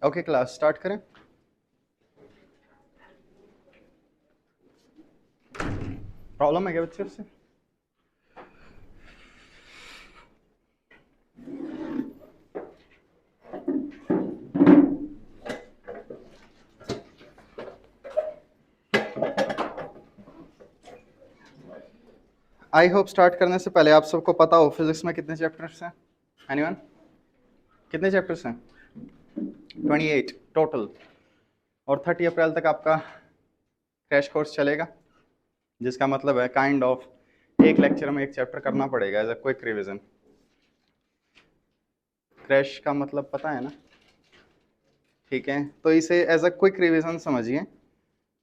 Okay class start करें। Problem है क्या बच्चे से? आई होप स्टार्ट करने से पहले आप सबको पता हो फिजिक्स में कितने चैप्टर्स हैं? एनीवन? कितने चैप्टर्स हैं? 28 टोटल। और 30 अप्रैल तक आपका क्रैश कोर्स चलेगा, जिसका मतलब है काइंड ऑफ एक लेक्चर में एक चैप्टर करना पड़ेगा as a quick revision. Crash का मतलब पता है ना? ठीक है, तो इसे एज अ क्विक रिवीजन समझिए।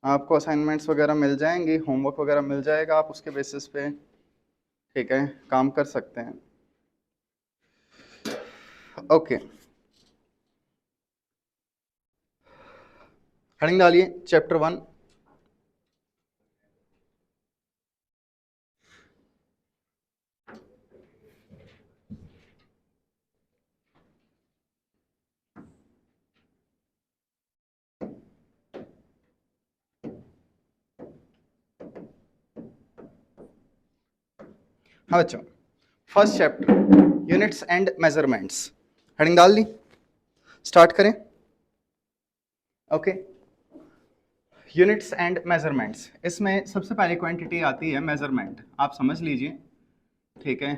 आपको असाइनमेंट्स वगैरह मिल जाएंगी, होमवर्क वगैरह मिल जाएगा, आप उसके बेसिस पे ठीक है काम कर सकते हैं। ओके, हेडिंग डालिए चैप्टर 1। हाँ बच्चों, first chapter units and measurements, heading डाल दी, स्टार्ट करें। ओके, यूनिट्स एंड मेजरमेंट्स, इसमें सबसे पहले क्वांटिटी आती है मेजरमेंट, आप समझ लीजिए। ठीक है,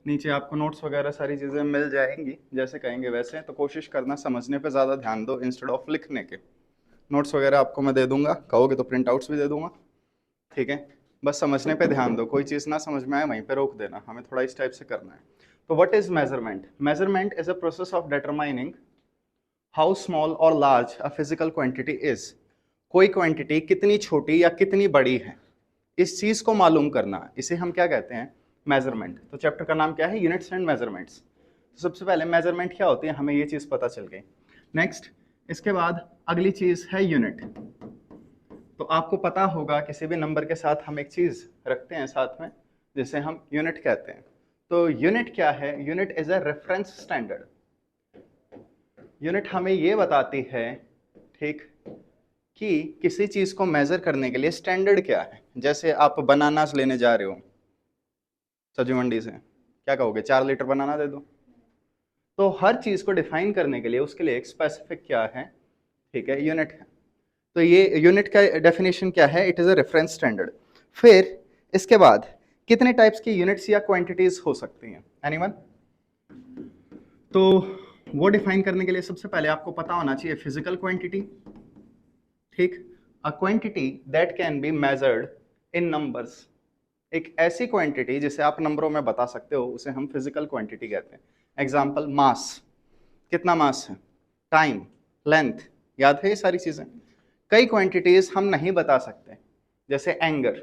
नीचे आपको नोट्स वगैरह सारी चीज़ें मिल जाएंगी, जैसे कहेंगे वैसे, तो कोशिश करना समझने पे ज़्यादा ध्यान दो इंस्टेड ऑफ लिखने के। नोट्स वगैरह आपको मैं दे दूंगा, कहोगे तो प्रिंट आउट्स भी दे दूंगा। ठीक है, बस समझने पे ध्यान दो, कोई चीज़ ना समझ में आए वहीं पे रोक देना, हमें थोड़ा इस टाइप से करना है। तो what is measurement? Measurement is a process of determining how small और large a physical quantity is. कोई क्वांटिटी कितनी छोटी या कितनी बड़ी है, इस चीज को मालूम करना, इसे हम क्या कहते हैं? मेजरमेंट। तो चैप्टर का नाम क्या है? Units and measurements. तो सबसे पहले मेजरमेंट क्या होती है, हमें ये चीज पता चल गई। नेक्स्ट, इसके बाद अगली चीज है यूनिट। तो आपको पता होगा किसी भी नंबर के साथ हम एक चीज रखते हैं साथ में, जिसे हम यूनिट कहते हैं। तो यूनिट क्या है? Unit is a reference standard. Unit हमें ये बताती है, ठीक, कि किसी चीज को मेजर करने के लिए स्टैंडर्ड क्या है। जैसे आप बनानास लेने जा रहे हो सब्जी मंडी से, क्या कहोगे? 4 लीटर बनाना दे दो। तो हर चीज को डिफाइन करने के लिए उसके लिए एक स्पेसिफिक क्या है, ठीक है, यूनिट है। तो ये यूनिट का डेफिनेशन क्या है? It is a reference standard. फिर इसके बाद कितने टाइप्स की यूनिट्स या क्वांटिटीज हो सकती हैं? एनीवन? तो वो डिफाइन करने के लिए सबसे पहले आपको पता होना चाहिए फिजिकल क्वांटिटी। ठीक, a quantity that can be measured in numbers. एक ऐसी क्वांटिटी जिसे आप नंबरों में बता सकते हो, उसे हम फिजिकल क्वांटिटी कहते हैं। एग्जांपल, मास। कितना मास है? टाइम, लेंथ, याद है ये सारी चीजें। कई क्वांटिटीज हम नहीं बता सकते, जैसे एंगर।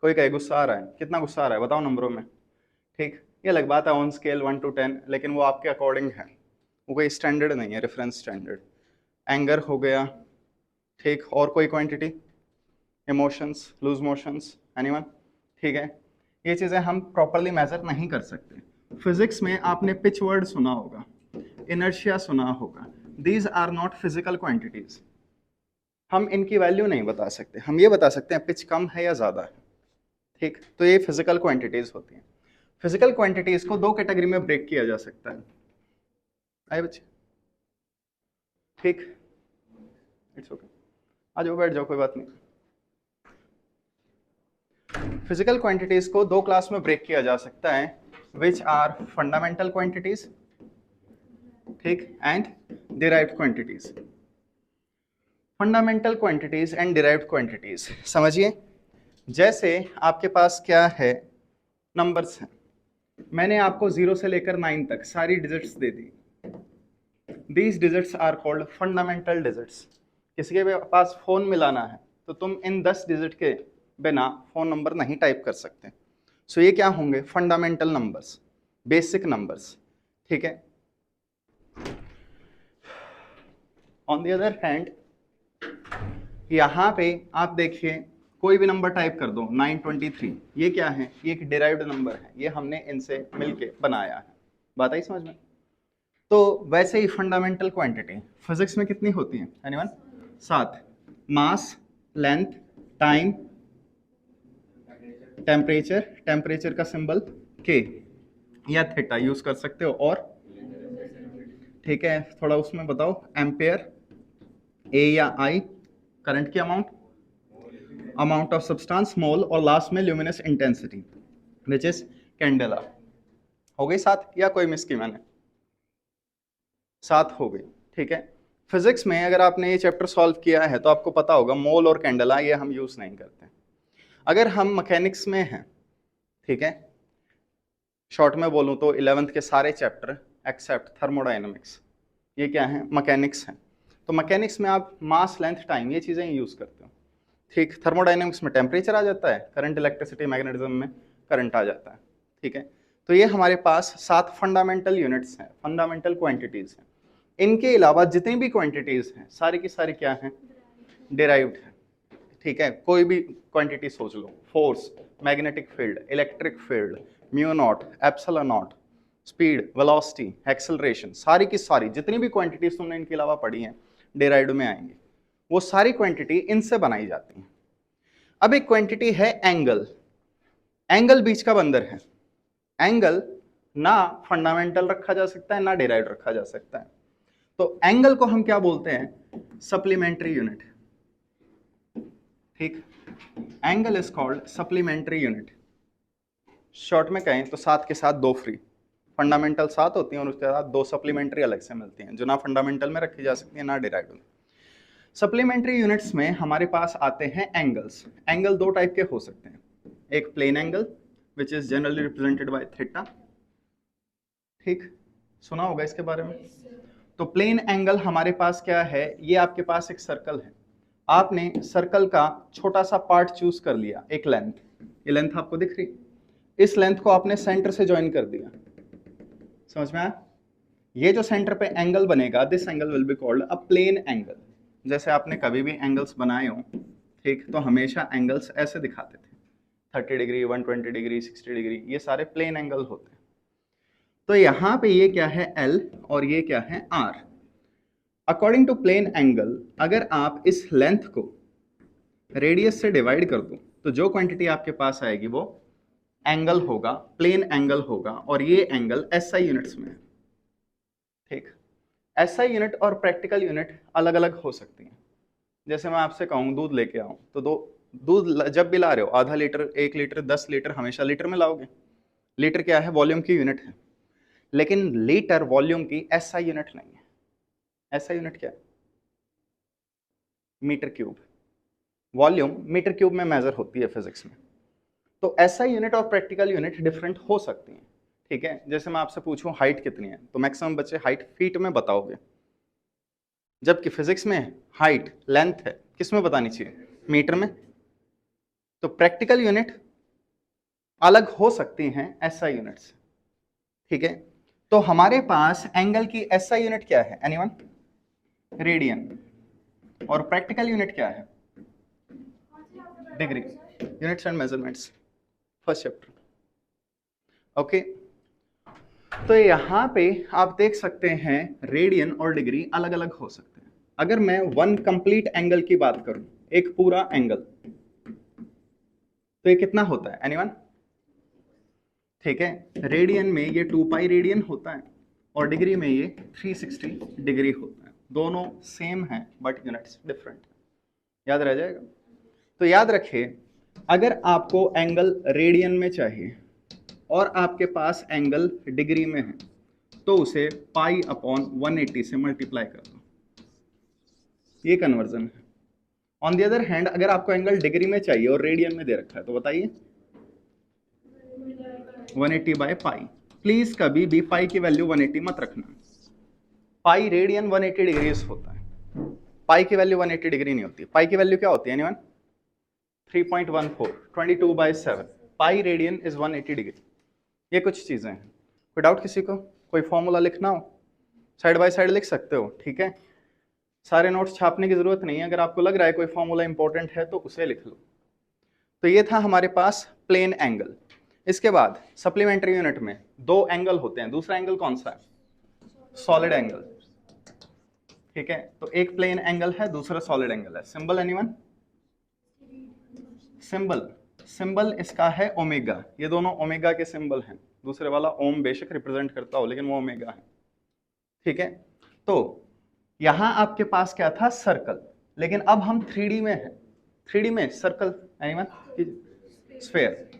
कोई कहे गुस्सा आ रहा है, कितना गुस्सा आ रहा है बताओ नंबरों में। ठीक, ये अलग बात है ऑन स्केल 1 to 10, लेकिन वो आपके अकॉर्डिंग है, वो कोई स्टैंडर्ड नहीं है, रेफरेंस स्टैंडर्ड। एंगर हो गया। ठीक, और कोई quantity? Emotions, loose motions, anyone? ठीक है, ये चीज़ें हम प्रॉपरली मेजर नहीं कर सकते। फिजिक्स में आपने पिच वर्ड सुना होगा, इनर्शिया सुना होगा। These are not physical quantities. हम इनकी वैल्यू नहीं बता सकते, हम ये बता सकते हैं पिच कम है या ज़्यादा है। ठीक, तो ये फिजिकल क्वांटिटीज होती हैं। फिजिकल क्वांटिटीज को दो कैटेगरी में ब्रेक किया जा सकता है। आए बच्चे? ठीक, इट्स ओके, आ जाओ बैठ जाओ, कोई बात नहीं। फिजिकल क्वांटिटीज को दो क्लास में ब्रेक किया जा सकता है, विच आर फंडामेंटल क्वांटिटीज, ठीक, and derived quantities. Fundamental quantities and derived quantities समझिए। जैसे आपके पास क्या है, नंबर्स हैं। मैंने आपको 0 से लेकर 9 तक सारी डिजिट्स दे दी। These digits are called fundamental digits. किसी के पास फोन मिलाना है तो तुम इन 10 डिजिट के बिना फोन नंबर नहीं टाइप कर सकते। सो ये क्या होंगे? Fundamental numbers, basic numbers. ठीक है, ऑन द अदर हैंड यहाँ पे आप देखिए, कोई भी नंबर टाइप कर दो, 923, ये क्या है? ये एक डिराइव्ड नंबर है, ये हमने इनसे मिलके बनाया है। बात आई समझ में? तो वैसे ही फंडामेंटल क्वांटिटी फिजिक्स में कितनी होती है एनीवन? 7। मास, लेंथ, टाइम, टेम्परेचर, टेम्परेचर का सिंबल के या थीटा यूज कर सकते हो, और ठीक है थोड़ा उसमें बताओ, एम्पेयर, ए या आई, करंट की अमाउंट, अमाउंट ऑफ सब्सटेंस मोल, और लास्ट में luminous intensity which is candela. हो गई 7 या कोई मिस की मैंने? 7 हो गई। ठीक है, फिजिक्स में अगर आपने ये चैप्टर सॉल्व किया है तो आपको पता होगा मोल और कैंडेला ये हम यूज नहीं करते। अगर हम मैकेनिक्स में हैं, ठीक है, शॉर्ट में बोलूं तो 11th के सारे चैप्टर एक्सेप्ट थर्मोडायनेमिक्स ये क्या है? मैकेनिक्स हैं। तो मैकेनिक्स में आप मास, लेंथ, टाइम ये चीजें यूज करते हो। ठीक, थर्मोडायनेमिक्स में टेम्परेचर आ जाता है, करंट, इलेक्ट्रिसिटी, मैग्नेटिज्म में करंट आ जाता है। ठीक है, तो ये हमारे पास 7 फंडामेंटल यूनिट्स हैं, फंडामेंटल क्वांटिटीज हैं। इनके अलावा जितनी भी क्वांटिटीज हैं सारी की सारी क्या हैं? डिराइव्ड है। ठीक है, कोई भी क्वांटिटी सोच लो, force, magnetic field, electric field, mu naught, epsilon naught, speed, velocity, acceleration, सारी की सारी जितनी भी क्वांटिटीज तुमने इनके अलावा पढ़ी हैं डिराइव्ड में आएंगी। वो सारी क्वांटिटी इनसे बनाई जाती हैं। अब एक क्वांटिटी है एंगल। एंगल बीच का बंदर है। एंगल ना फंडामेंटल रखा जा सकता है ना डिराइव्ड रखा जा सकता है। तो एंगल को हम क्या बोलते हैं? Supplementary unit. ठीक, angle is called supplementary unit. Short में कहें तो 7 के साथ 2 फ्री। फंडामेंटल 7 होती हैं और उसके साथ 2 सप्लीमेंट्री अलग से मिलती हैं जो ना फंडामेंटल में रखी जा सकती है ना डिराइव्ड में। सप्लीमेंट्री यूनिट्स में हमारे पास आते हैं एंगल्स। एंगल 2 टाइप के हो सकते हैं, एक plane angle which is generally represented by theta. ठीक, सुना होगा इसके बारे में। तो प्लेन एंगल हमारे पास क्या है? ये आपके पास एक सर्कल है, आपने सर्कल का छोटा सा पार्ट चूज कर लिया, एक लेंथ, ये लेंथ आपको दिख रही, इस लेंथ को आपने सेंटर से ज्वाइन कर दिया। समझ में आया? ये जो सेंटर पे एंगल बनेगा, this angle will be called a plane angle. जैसे आपने कभी भी एंगल्स बनाए हो, ठीक, तो हमेशा एंगल्स ऐसे दिखाते थे, 30 डिग्री, 120 डिग्री, 60 डिग्री, ये सारे प्लेन एंगल होते हैं। तो यहां पे ये क्या है? L, और ये क्या है? R। According to plane angle, अगर आप इस लेंथ को रेडियस से डिवाइड कर दो तो जो क्वांटिटी आपके पास आएगी वो एंगल होगा, प्लेन एंगल होगा, और ये एंगल SI यूनिट्स में है। ठीक, SI यूनिट और प्रैक्टिकल यूनिट अलग अलग हो सकती हैं। जैसे मैं आपसे कहूँ दूध लेके आऊँ तो दूध जब भी ला रहे हो, आधा लीटर, 1 लीटर, 10 लीटर, हमेशा लीटर में लाओगे। लीटर क्या है? वॉल्यूम की यूनिट है। लेकिन लीटर वॉल्यूम की SI यूनिट नहीं है। SI यूनिट क्या है? Metre cube. Volume metre cube में मेजर होती है फिजिक्स में। तो SI यूनिट और प्रैक्टिकल यूनिट डिफरेंट हो सकती हैं। ठीक है, जैसे मैं आपसे पूछूं हाइट कितनी है तो मैक्सिमम बच्चे हाइट फीट में बताओगे, जबकि फिजिक्स में हाइट, लेंथ है किस में बतानी चाहिए? मीटर में। तो प्रैक्टिकल यूनिट अलग हो सकती हैं SI यूनिट से। ठीक है, तो हमारे पास एंगल की SI यूनिट क्या है एनीवन? रेडियन। और प्रैक्टिकल यूनिट क्या है? Degree. Units and measurements, first chapter. Okay, तो यहाँ पे आप देख सकते हैं रेडियन और डिग्री अलग अलग हो सकते हैं। अगर मैं 1 कंप्लीट एंगल की बात करूं, एक पूरा एंगल, तो ये कितना होता है एनीवन? ठीक है, रेडियन में ये 2 पाई रेडियन होता है और डिग्री में ये 360 डिग्री होता है। दोनों सेम हैं बट यूनिट्स डिफरेंट। याद रह जाएगा? तो याद रखिए, अगर आपको एंगल रेडियन में चाहिए और आपके पास एंगल डिग्री में है तो उसे पाई अपॉन 180 से मल्टीप्लाई कर दो, ये कन्वर्जन है। ऑन द अदर हैंड, अगर आपको एंगल डिग्री में चाहिए और रेडियन में दे रखा है तो बताइए 180 बाय पाई। प्लीज कभी भी पाई की वैल्यू 180 मत रखना। पाई रेडियन 180 डिग्री होता है, पाई की वैल्यू 180 डिग्री नहीं होती। पाई की वैल्यू क्या होती है anyone? 3.14, 22 by 7। Pi radian is 180 degree. ये कुछ चीजें हैं। कोई डाउट किसी को? कोई फॉर्मूला लिखना हो साइड बाय साइड लिख सकते हो। ठीक है, सारे नोट्स छापने की जरूरत नहीं है। अगर आपको लग रहा है कोई फॉर्मूला इंपॉर्टेंट है तो उसे लिख लो। तो ये था हमारे पास प्लेन एंगल। इसके बाद सप्लीमेंट्री यूनिट में 2 एंगल होते हैं। दूसरा एंगल कौन सा है? सॉलिड एंगल, ठीक है। तो एक प्लेन एंगल है, दूसरा सॉलिड एंगल है। Symbol anyone? सिंबल, सिंबल इसका है ओमेगा, ये दोनों ओमेगा के सिंबल हैं। दूसरे वाला ओम बेशक रिप्रेजेंट करता हो, लेकिन वो ओमेगा है, ठीक है। तो यहां आपके पास क्या था? सर्कल, लेकिन अब हम 3D में है। 3D में सर्कल एनीवन? स्फेयर।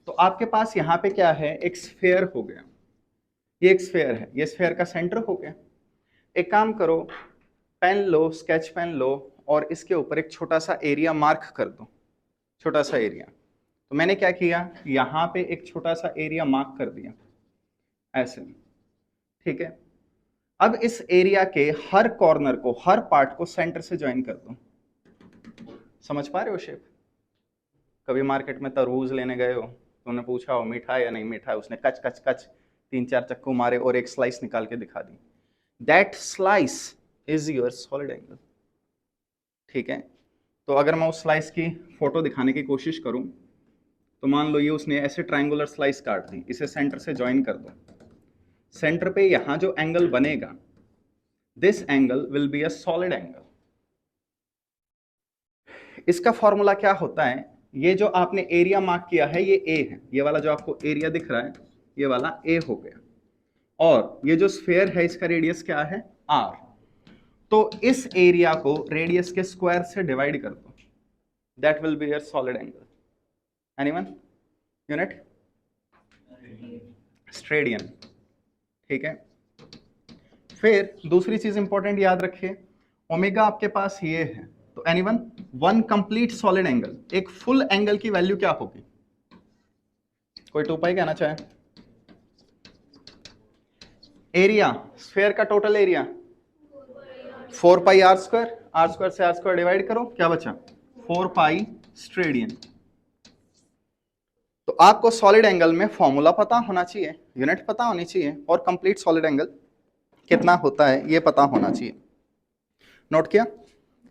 तो आपके पास यहाँ पे क्या है? एक स्फेयर हो गया, ये एक स्फेयर है, ये स्फेयर का सेंटर हो गया। एक काम करो, पेन लो, स्केच पेन लो, और इसके ऊपर एक छोटा सा एरिया मार्क कर दो, छोटा सा एरिया। तो मैंने क्या किया, यहां पे एक छोटा सा एरिया मार्क कर दिया ऐसे, ठीक है। अब इस एरिया के हर कॉर्नर को, हर पार्ट को सेंटर से ज्वाइन कर दो। समझ पा रहे हो शेप? कभी मार्केट में तरबूज लेने गए हो, तुमने पूछा हो मीठा है या नहीं मीठा है, उसने कच कच कच 3-4 चक्कू मारे और एक स्लाइस निकाल के दिखा दी। That slice is your solid angle, ठीक है। तो अगर मैं उस स्लाइस की फोटो दिखाने की कोशिश करूं, तो मान लो ये उसने ऐसे ट्रायंगुलर स्लाइस काट दी, इसे सेंटर से ज्वाइन कर दो। सेंटर पे यहां जो एंगल बनेगा, this angle will be a solid angle. इसका फॉर्मूला क्या होता है? ये जो आपने एरिया मार्क किया है, ये ए है, ये वाला जो आपको एरिया दिख रहा है, ये वाला ए हो गया। और ये जो स्फेयर है, इसका रेडियस क्या है? आर। तो इस एरिया को रेडियस के स्क्वायर से डिवाइड कर दो, that will be your solid angle. Anyone? Unit? Steradian, ठीक है। फिर दूसरी चीज इंपॉर्टेंट याद रखिए, ओमेगा आपके पास ये है, तो anyone? One complete solid angle, एक फुल एंगल की वैल्यू क्या होगी? कोई 2 पाई कहना चाहे? एरिया स्फेयर का total area 4 pi r square, r square से आर स्क्वायर डिवाइड करो, क्या बचा? 4 पाई स्ट्रेडियन। तो आपको सॉलिड एंगल में फॉर्मूला पता होना चाहिए, यूनिट पता होनी चाहिए, और कंप्लीट सॉलिड एंगल कितना होता है ये पता होना चाहिए। नोट किया?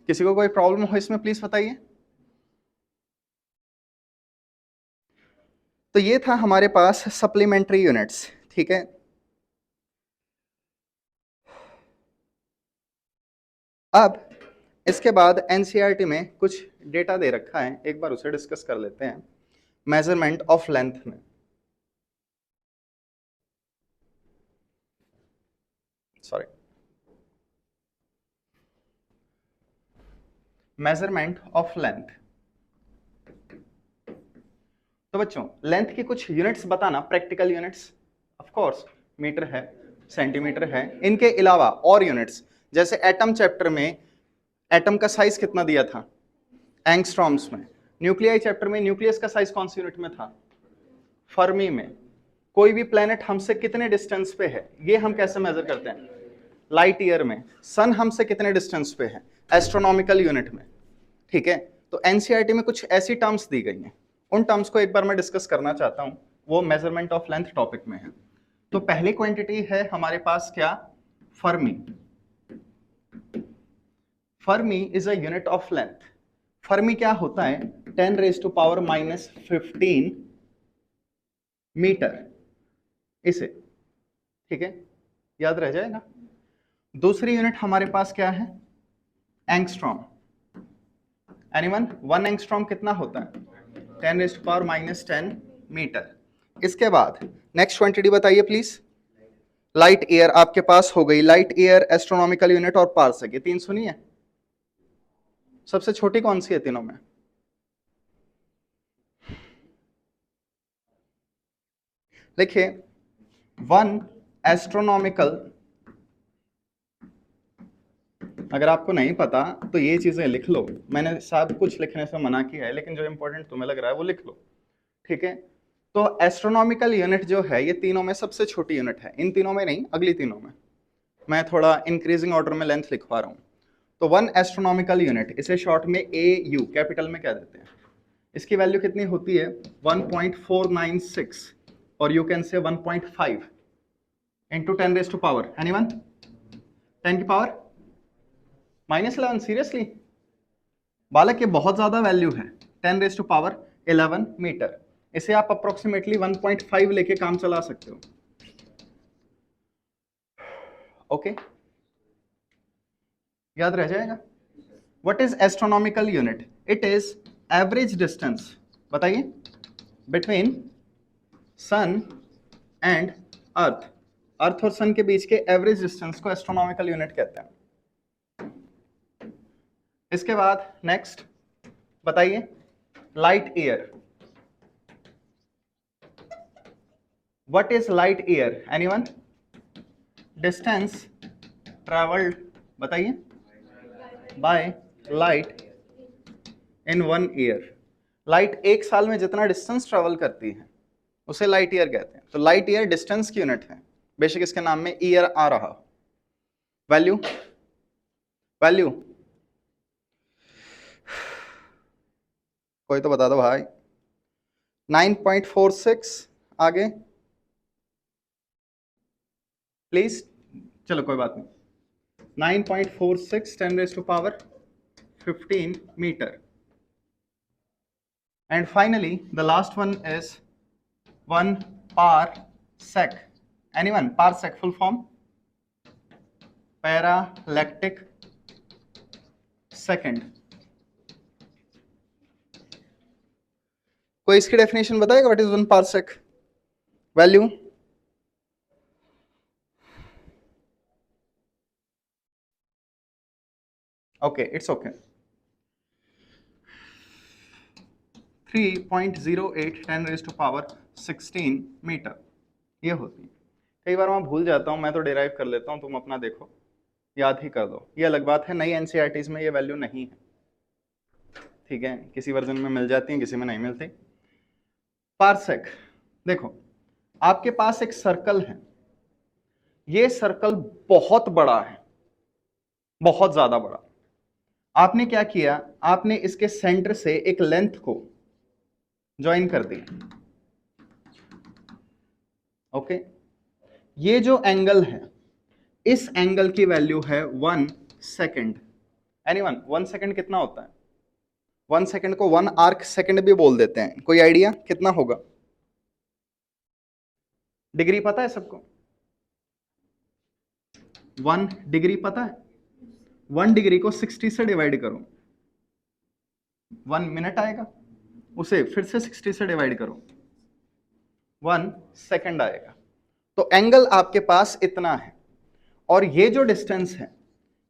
किसी को कोई प्रॉब्लम हो इसमें प्लीज बताइए। तो ये था हमारे पास सप्लीमेंट्री यूनिट्स, ठीक है। अब इसके बाद एनसीईआरटी में कुछ डेटा दे रखा है, एक बार उसे डिस्कस कर लेते हैं। मेजरमेंट ऑफ लेंथ में, सॉरी, मेजरमेंट ऑफ लेंथ। तो बच्चों लेंथ की कुछ यूनिट्स बताना, practical units. Of course metre है, सेंटीमीटर है, इनके अलावा और यूनिट्स, जैसे एटम चैप्टर में एटम का साइज कितना दिया था? एंगस्ट्रॉम्स में। न्यूक्लियाई चैप्टर में न्यूक्लियस का साइज कौन सी यूनिट में था? फर्मी में। कोई भी प्लेनेट हमसे कितने डिस्टेंस पे है, ये हम कैसे मेजर करते हैं? लाइट ईयर में। सन हमसे कितने डिस्टेंस पे है? एस्ट्रोनॉमिकल यूनिट में, ठीक है। तो एनसीईआरटी में कुछ ऐसी टर्म्स दी गई हैं, उन टर्म्स को एक बार मैं डिस्कस करना चाहता हूं, वो मेजरमेंट ऑफ लेंथ टॉपिक में है। तो पहली क्वांटिटी है हमारे पास क्या? Fermi. Fermi is a unit of length. Fermi क्या होता है? 10⁻⁻15 मीटर, इसे, ठीक है, याद रह जाएगा। दूसरी यूनिट हमारे पास क्या है? एंगस्ट्रॉम। एनीवन? 1 एंगस्ट्रॉम कितना होता है? 10⁻⁻10 मीटर। इसके बाद नेक्स्ट क्वांटिटी बताइए प्लीज। लाइट ईयर आपके पास हो गई, लाइट ईयर, एस्ट्रोनॉमिकल यूनिट और पार्सक, ये 3 सुनी है। सबसे छोटी कौन सी है तीनों में? देखिए 1 एस्ट्रोनॉमिकल, अगर आपको नहीं पता तो ये चीजें लिख लो, मैंने सब कुछ लिखने से मना किया है, लेकिन जो इंपॉर्टेंट तुम्हें लग रहा है वो लिख लो, ठीक है। तो एस्ट्रोनॉमिकल यूनिट जो है, ये तीनों में सबसे छोटी यूनिट है, इन तीनों में नहीं, अगली तीनों में। मैं थोड़ा इंक्रीजिंग ऑर्डर में लेंथ लिखवा रहा हूं। तो 1 एस्ट्रोनॉमिकल यूनिट, इसे शॉर्ट में AU कैपिटल में क्या देते हैं? इसकी वैल्यू कितनी होती है? 1.496, और you can say 1.5 into 10⁻, anyone? 10 की पावर -11, सीरियसली बालक, ये बहुत ज्यादा वैल्यू है, 10⁻11 मीटर। इसे आप अप्रोक्सीमेटली 1.5 लेके काम चला सकते हो। ओके, याद रह जाएगा। What is astronomical unit? It is average distance, बताइए, between sun and earth. Earth और सन के बीच के एवरेज डिस्टेंस को एस्ट्रोनॉमिकल यूनिट कहते हैं। इसके बाद नेक्स्ट बताइए, light year. What is light year? Anyone? Distance travelled, बताइए, बाय लाइट इन 1 ईयर। लाइट एक साल में जितना डिस्टेंस ट्रेवल करती है उसे लाइट ईयर कहते हैं। तो लाइट ईयर डिस्टेंस की यूनिट है, बेशक इसके नाम में ईयर आ रहा। वैल्यू, वैल्यू कोई तो बता दो भाई। 9.46, आगे प्लीज। चलो कोई बात नहीं। 9.46 10⁻15 metre. And finally the last one is 1 parsec. Anyone? Parsec full form? Parallactic second. कोई इसकी डेफिनेशन बताएगा? What is 1 parsec? Value, okay, it's okay. 3.08 10⁻16 metre ये होती है। कई बार मैं भूल जाता हूँ, मैं तो डिराइव कर लेता हूँ, तुम अपना देखो, याद ही कर दो। ये अलग बात है, नई एनसीईआरटीज में ये वैल्यू नहीं है, ठीक है, किसी वर्जन में मिल जाती है, किसी में नहीं मिलती। पारसेक, देखो आपके पास एक सर्कल है, ये सर्कल बहुत बड़ा है, बहुत ज्यादा बड़ा। आपने क्या किया? आपने इसके सेंटर से एक लेंथ को ज्वाइन कर दिया, ओके। ये जो एंगल है, इस एंगल की वैल्यू है 1 सेकेंड। एनीवन? 1 सेकेंड कितना होता है? 1 सेकेंड को 1 आर्क सेकेंड भी बोल देते हैं। कोई आइडिया कितना होगा? डिग्री पता है सबको? 1 डिग्री पता है? 1 डिग्री को 60 से डिवाइड करो, 1 मिनट आएगा, उसे फिर से 60 से डिवाइड करो, 1 सेकेंड आएगा। तो एंगल आपके पास इतना है, और ये जो डिस्टेंस है,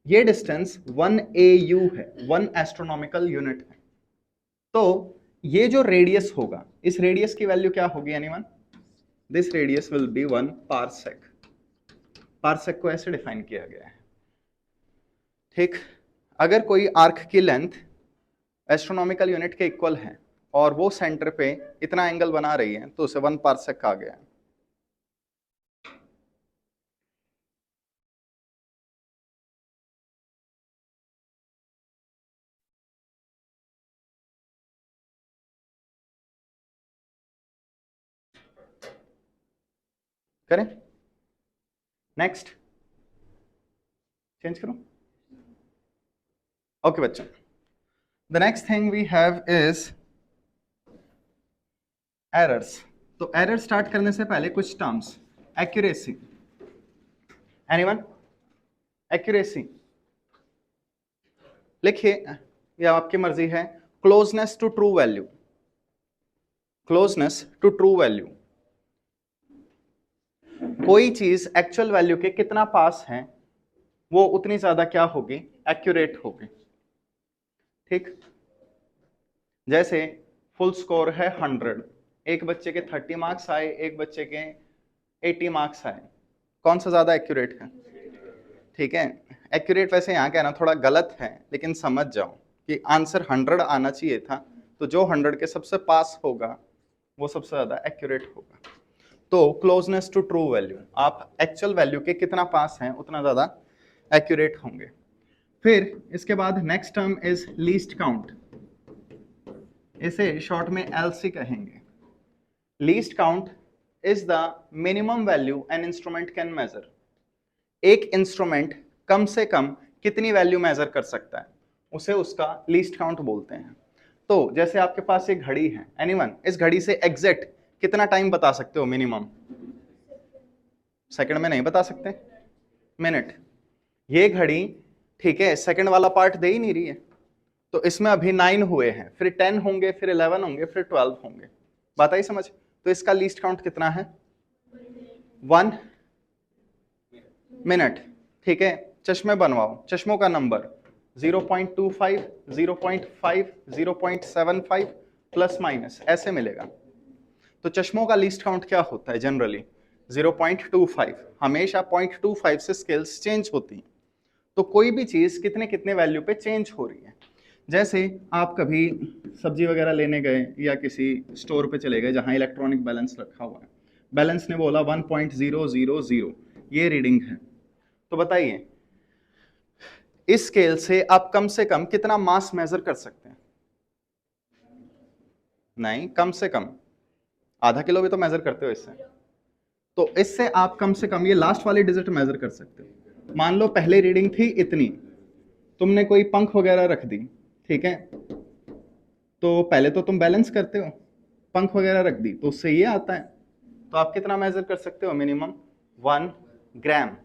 ये डिस्टेंस 1 AU है, 1 एस्ट्रोनॉमिकल यूनिट है। तो ये जो रेडियस होगा, इस रेडियस की वैल्यू क्या होगी? Anyone? This radius will be 1 parsec. Parsec को ऐसे डिफाइन किया गया है, ठीक। अगर कोई आर्क की लेंथ एस्ट्रोनॉमिकल यूनिट के इक्वल है और वो सेंटर पे इतना एंगल बना रही है, तो उसे 1 पारसेक कहा गया है। करें? नेक्स्ट चेंज करूं? ओके बच्चों, the next thing we have is errors. तो एरर स्टार्ट करने से पहले कुछ टर्म्स। Accuracy, anyone? एक्यूरेसी लिखिए, या आपकी मर्जी है। Closeness to true value, closeness to true value. कोई चीज एक्चुअल वैल्यू के कितना पास है, वो उतनी ज्यादा क्या होगी? एक्यूरेट होगी, ठीक। जैसे फुल स्कोर है 100, एक बच्चे के 30 मार्क्स आए, एक बच्चे के 80 मार्क्स आए, कौन सा ज्यादा एक्यूरेट है? ठीक है, एक्यूरेट वैसे यहाँ कहना थोड़ा गलत है, लेकिन समझ जाओ कि आंसर 100 आना चाहिए था, तो जो 100 के सबसे पास होगा वो सबसे ज्यादा एक्यूरेट होगा। तो क्लोजनेस टू ट्रू वैल्यू, आप एक्चुअल वैल्यू के कितना पास हैं उतना ज्यादा एक्यूरेट होंगे। फिर इसके बाद next term is least count, इसे शॉर्ट में LC कहेंगे। Least count is the minimum value an instrument can measure. एक इंस्ट्रूमेंट कम से कम कितनी वैल्यू मेजर कर सकता है, उसे उसका लीस्ट काउंट बोलते हैं। तो जैसे आपके पास एक घड़ी है, एनीवन? इस घड़ी से एग्जैक्ट कितना टाइम बता सकते हो मिनिमम? सेकंड में नहीं बता सकते, मिनट। ये घड़ी ठीक है सेकंड वाला पार्ट दे ही नहीं रही है, तो इसमें अभी 9 हुए हैं, फिर 10 होंगे, फिर 11 होंगे, फिर 12 होंगे। बात आई समझ? तो इसका लीस्ट काउंट कितना है? 1 मिनट। ठीक है, चश्मे बनवाओ, चश्मों का नंबर 0.25, 0.5, 0.75 प्लस माइनस ऐसे मिलेगा। तो चश्मों का लीस्ट काउंट क्या होता है जनरली? 0.25। हमेशा 0.25 से स्केल्स चेंज होती हैं। तो कोई भी चीज कितने कितने वैल्यू पे चेंज हो रही है। जैसे आप कभी सब्जी वगैरह लेने गए या किसी स्टोर पे चले गए जहां इलेक्ट्रॉनिक बैलेंस रखा हुआ है, बैलेंस ने बोला 1.000, ये रीडिंग है। तो बताइए इस स्केल से आप कम से कम कितना मास मेजर कर सकते हैं? नहीं, कम से कम आधा किलो भी तो मेजर करते हो इससे। तो इससे आप कम से कम ये लास्ट वाली डिजिट मेजर कर सकते हो। मान लो पहले रीडिंग थी इतनी, तुमने कोई पंख वगैरह रख दी, ठीक है, तो पहले तो तुम बैलेंस करते हो, पंख वगैरह रख दी तो उससे ये आता है। तो आप कितना मेजर कर सकते हो? मिनिमम 1 ग्राम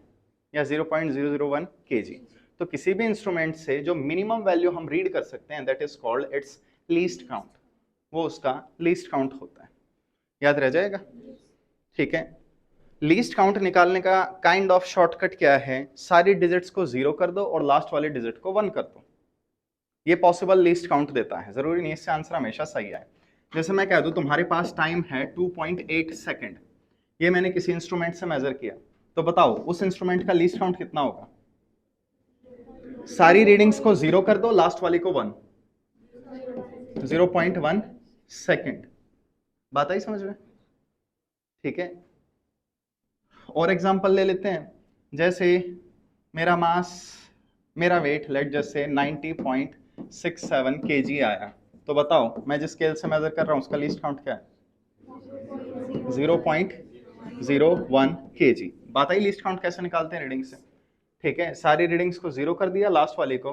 या 0.001 केजी। तो किसी भी इंस्ट्रूमेंट से जो मिनिमम वैल्यू हम रीड कर सकते हैं that is called its least count, वो उसका लीस्ट काउंट होता है। याद रह जाएगा? ठीक है, लीस्ट काउंट निकालने का काइंड ऑफ शॉर्टकट क्या है? सारी डिजिट्स को 0 कर दो और लास्ट वाले डिजिट को 1 कर दो। ये पॉसिबल लीस्ट काउंट देता है, जरूरी नहीं इससे आंसर हमेशा सही आए। जैसे मैं कह दूं तुम्हारे पास टाइम है 2.8 सेकंड, ये मैंने किसी इंस्ट्रूमेंट से मेजर किया, तो बताओ उस इंस्ट्रूमेंट का लीस्ट काउंट कितना होगा? सारी रीडिंग्स को 0 कर दो, लास्ट वाली को 1, 0.1 सेकंड। बात आई समझ में? ठीक है, और एग्जांपल ले लेते हैं। जैसे मेरा मास, मेरा वेट लेट जैसे 90.67 kg आया, तो बताओ मैं जिस स्केल से मेजर कर रहा हूं उसका लीस्ट काउंट क्या है? 0.01 kg। बात आई लीस्ट काउंट कैसे निकालते हैं रीडिंग से? ठीक है, सारी रीडिंग्स को 0 कर दिया, लास्ट वाली को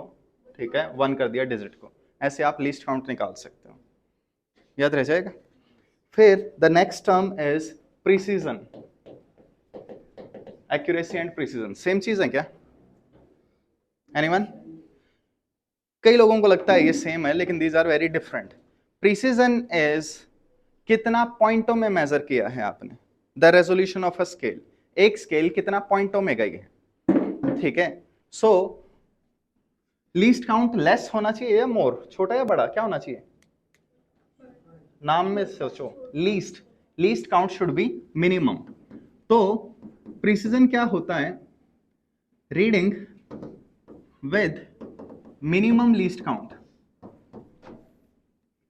ठीक है 1 कर दिया डिजिट को, ऐसे आप लीस्ट काउंट निकाल सकते हो। याद रह जाएगा? फिर the next term is precision. Accuracy and precision same चीज है क्या? एनीवन? कई लोगों को लगता है ये सेम है, लेकिन these are very different. Precision is कितना पॉइंटों में मेजर किया है आपने, the resolution of a scale. एक स्केल कितना पॉइंटों में गई है, ठीक है। सो लीस्ट काउंट लेस होना चाहिए या मोर, छोटा या बड़ा, क्या होना चाहिए? नाम में सोचो, least, least count should be minimum. तो प्रिसीजन क्या होता है? Reading with minimum least count.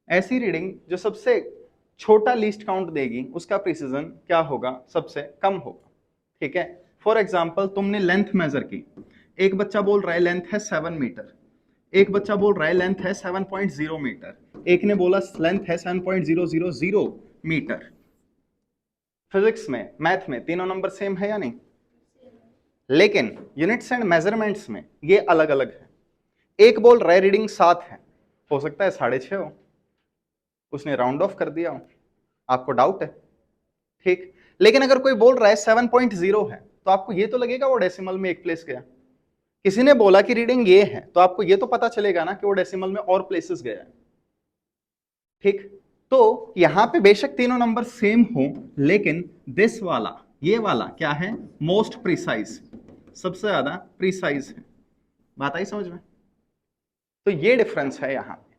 ऐसी रीडिंग जो सबसे छोटा लीस्ट काउंट देगी उसका प्रिसीजन क्या होगा? सबसे कम होगा। ठीक है, फॉर एग्जाम्पल तुमने लेंथ मेजर की, एक बच्चा बोल रहा है लेंथ है 7 मीटर, एक बच्चा बोल रहा है लेंथ है 7.0 मीटर, एक ने बोला लेंथ है 7.000 मीटर। फिजिक्स में, मैथ में तीनों नंबर सेम है या नहीं? लेकिन यूनिट्स एंड मेजरमेंट्स में ये अलग अलग है। एक बोल रहा है रीडिंग 7 है, हो सकता है 6.5 हो, उसने राउंड ऑफ कर दिया हो, आपको डाउट है, ठीक। लेकिन अगर कोई बोल रहा है 7.0 है, तो आपको ये तो लगेगा वो डेसिमल में एक प्लेस गया। किसी ने बोला कि रीडिंग ये है, तो आपको ये तो पता चलेगा ना कि वो डेसिमल में और प्लेसेस गया है, ठीक। तो यहां पे बेशक तीनों नंबर सेम हो, लेकिन दिस वाला, ये वाला क्या है? मोस्ट प्रिसाइज, सबसे ज्यादा प्रिसाइज है। बात आई समझ में? तो ये डिफरेंस है यहां पे,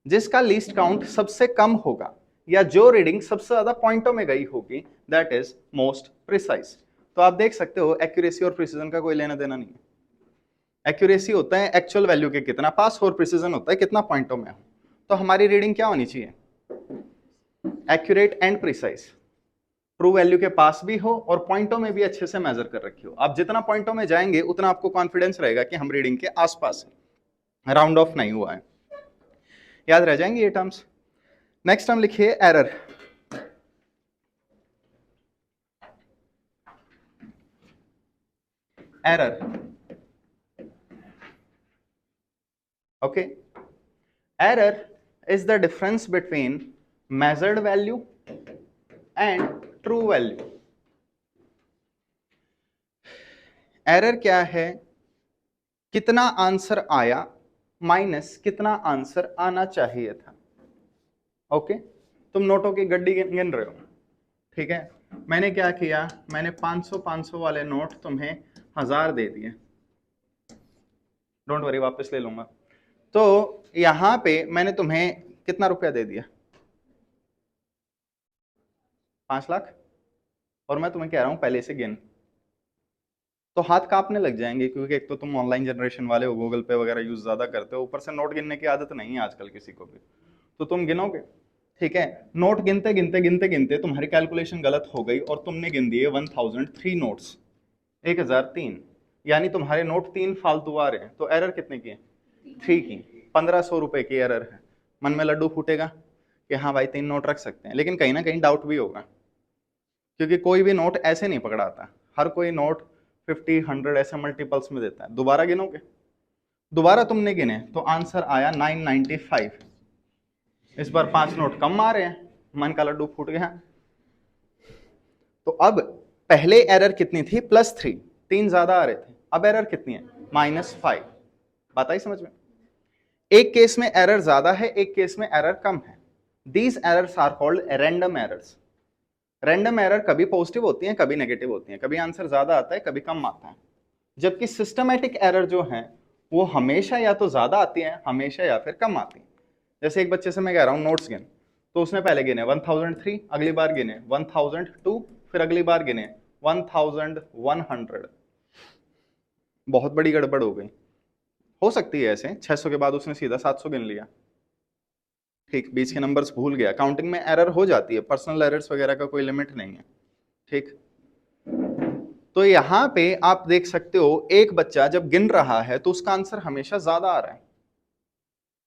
जिसका लीस्ट काउंट सबसे कम होगा या जो रीडिंग सबसे ज्यादा पॉइंटों में गई होगी दैट इज मोस्ट प्रिसाइज। तो आप देख सकते हो एक्यूरेसी और प्रिसीजन का कोई लेना देना नहीं है। एक्यूरेसी होता है एक्चुअल वैल्यू के कितना पास हो, और प्रिसीजन होता है कितना पॉइंटों में हो। तो हमारी रीडिंग क्या होनी चाहिए? Accurate and precise, true value के पास भी हो और पॉइंटों में भी अच्छे से मेजर कर रखी हो। आप जितना पॉइंटों में जाएंगे उतना आपको कॉन्फिडेंस रहेगा कि हम रीडिंग के आसपास है, राउंड ऑफ नहीं हुआ है। याद रह जाएंगे ये टर्म्स। नेक्स्ट टर्म लिखिए error. Error, okay. Error is the difference between measured value and true value. Error क्या है, कितना आंसर आया माइनस कितना आंसर आना चाहिए था। ओके, तुम नोटों की गड्डी गिन रहे हो, ठीक है। मैंने क्या किया, मैंने 500 वाले नोट तुम्हें 1000 दे दिए, डोंट वरी वापस ले लूंगा। तो यहां पे मैंने तुम्हें कितना रुपया दे दिया, 5 लाख, और मैं तुम्हें कह रहा हूं पहले से गिन। तो हाथ कांपने लग जाएंगे, क्योंकि एक तो तुम ऑनलाइन जनरेशन वाले हो, गूगल पे वगैरह यूज ज्यादा करते हो, ऊपर से नोट गिनने की आदत नहीं है आजकल किसी को भी, तो तुम गिनोगे, ठीक है। नोट गिनते गिनते गिनते गिनते तुम्हारी कैलकुलेशन गलत हो गई और तुमने गिन दिए 1003 नोट्स, 1003, यानी तुम्हारे नोट 3 फालतू आ रहे हैं। तो एरर कितने की है, 3 की, 1500 रुपए की एरर है। मन में लड्डू फूटेगा कि हाँ भाई 3 नोट रख सकते हैं, लेकिन कहीं ना कहीं डाउट भी होगा, क्योंकि कोई भी नोट ऐसे नहीं पकड़ाता, हर कोई नोट 50 100 ऐसे मल्टीपल्स में देता है। दोबारा गिनोगे, दोबारा तुमने गिने तो आंसर आया 995। इस बार 5 नोट कम आ रहे हैं, मन का लड्डू फूट गया। तो अब पहले एरर कितनी थी, +3, 3 ज्यादा आ रहे थे, अब एरर कितनी है, -5। बात आई समझ में। एक केस में एरर ज्यादा है, एक केस में एरर कम है। These errors are called random errors. Random error कभी पॉजिटिव होती है, कभी नेगेटिव होती है, कभी आंसर ज्यादा आता है, कभी कम आता है। जबकि सिस्टमैटिक एरर जो है वो हमेशा या तो ज्यादा आती है, हमेशा या फिर कम आती है। जैसे एक बच्चे से मैं कह रहा हूं नोट्स गिन, तो उसने पहले गिने 1003, अगली बार गिने 1002, फिर अगली बार गिने 1100। बहुत बड़ी गड़बड़ हो गई। हो सकती है ऐसे 600 के बाद उसने सीधा 700 गिन लिया, ठीक, बीच के नंबर्स भूल गया। काउंटिंग में एरर हो जाती है, पर्सनल एरर्स वगैरह का कोई लिमिट नहीं है, ठीक। तो यहां पे आप देख सकते हो, एक बच्चा जब गिन रहा है तो उसका आंसर हमेशा ज्यादा आ रहा है,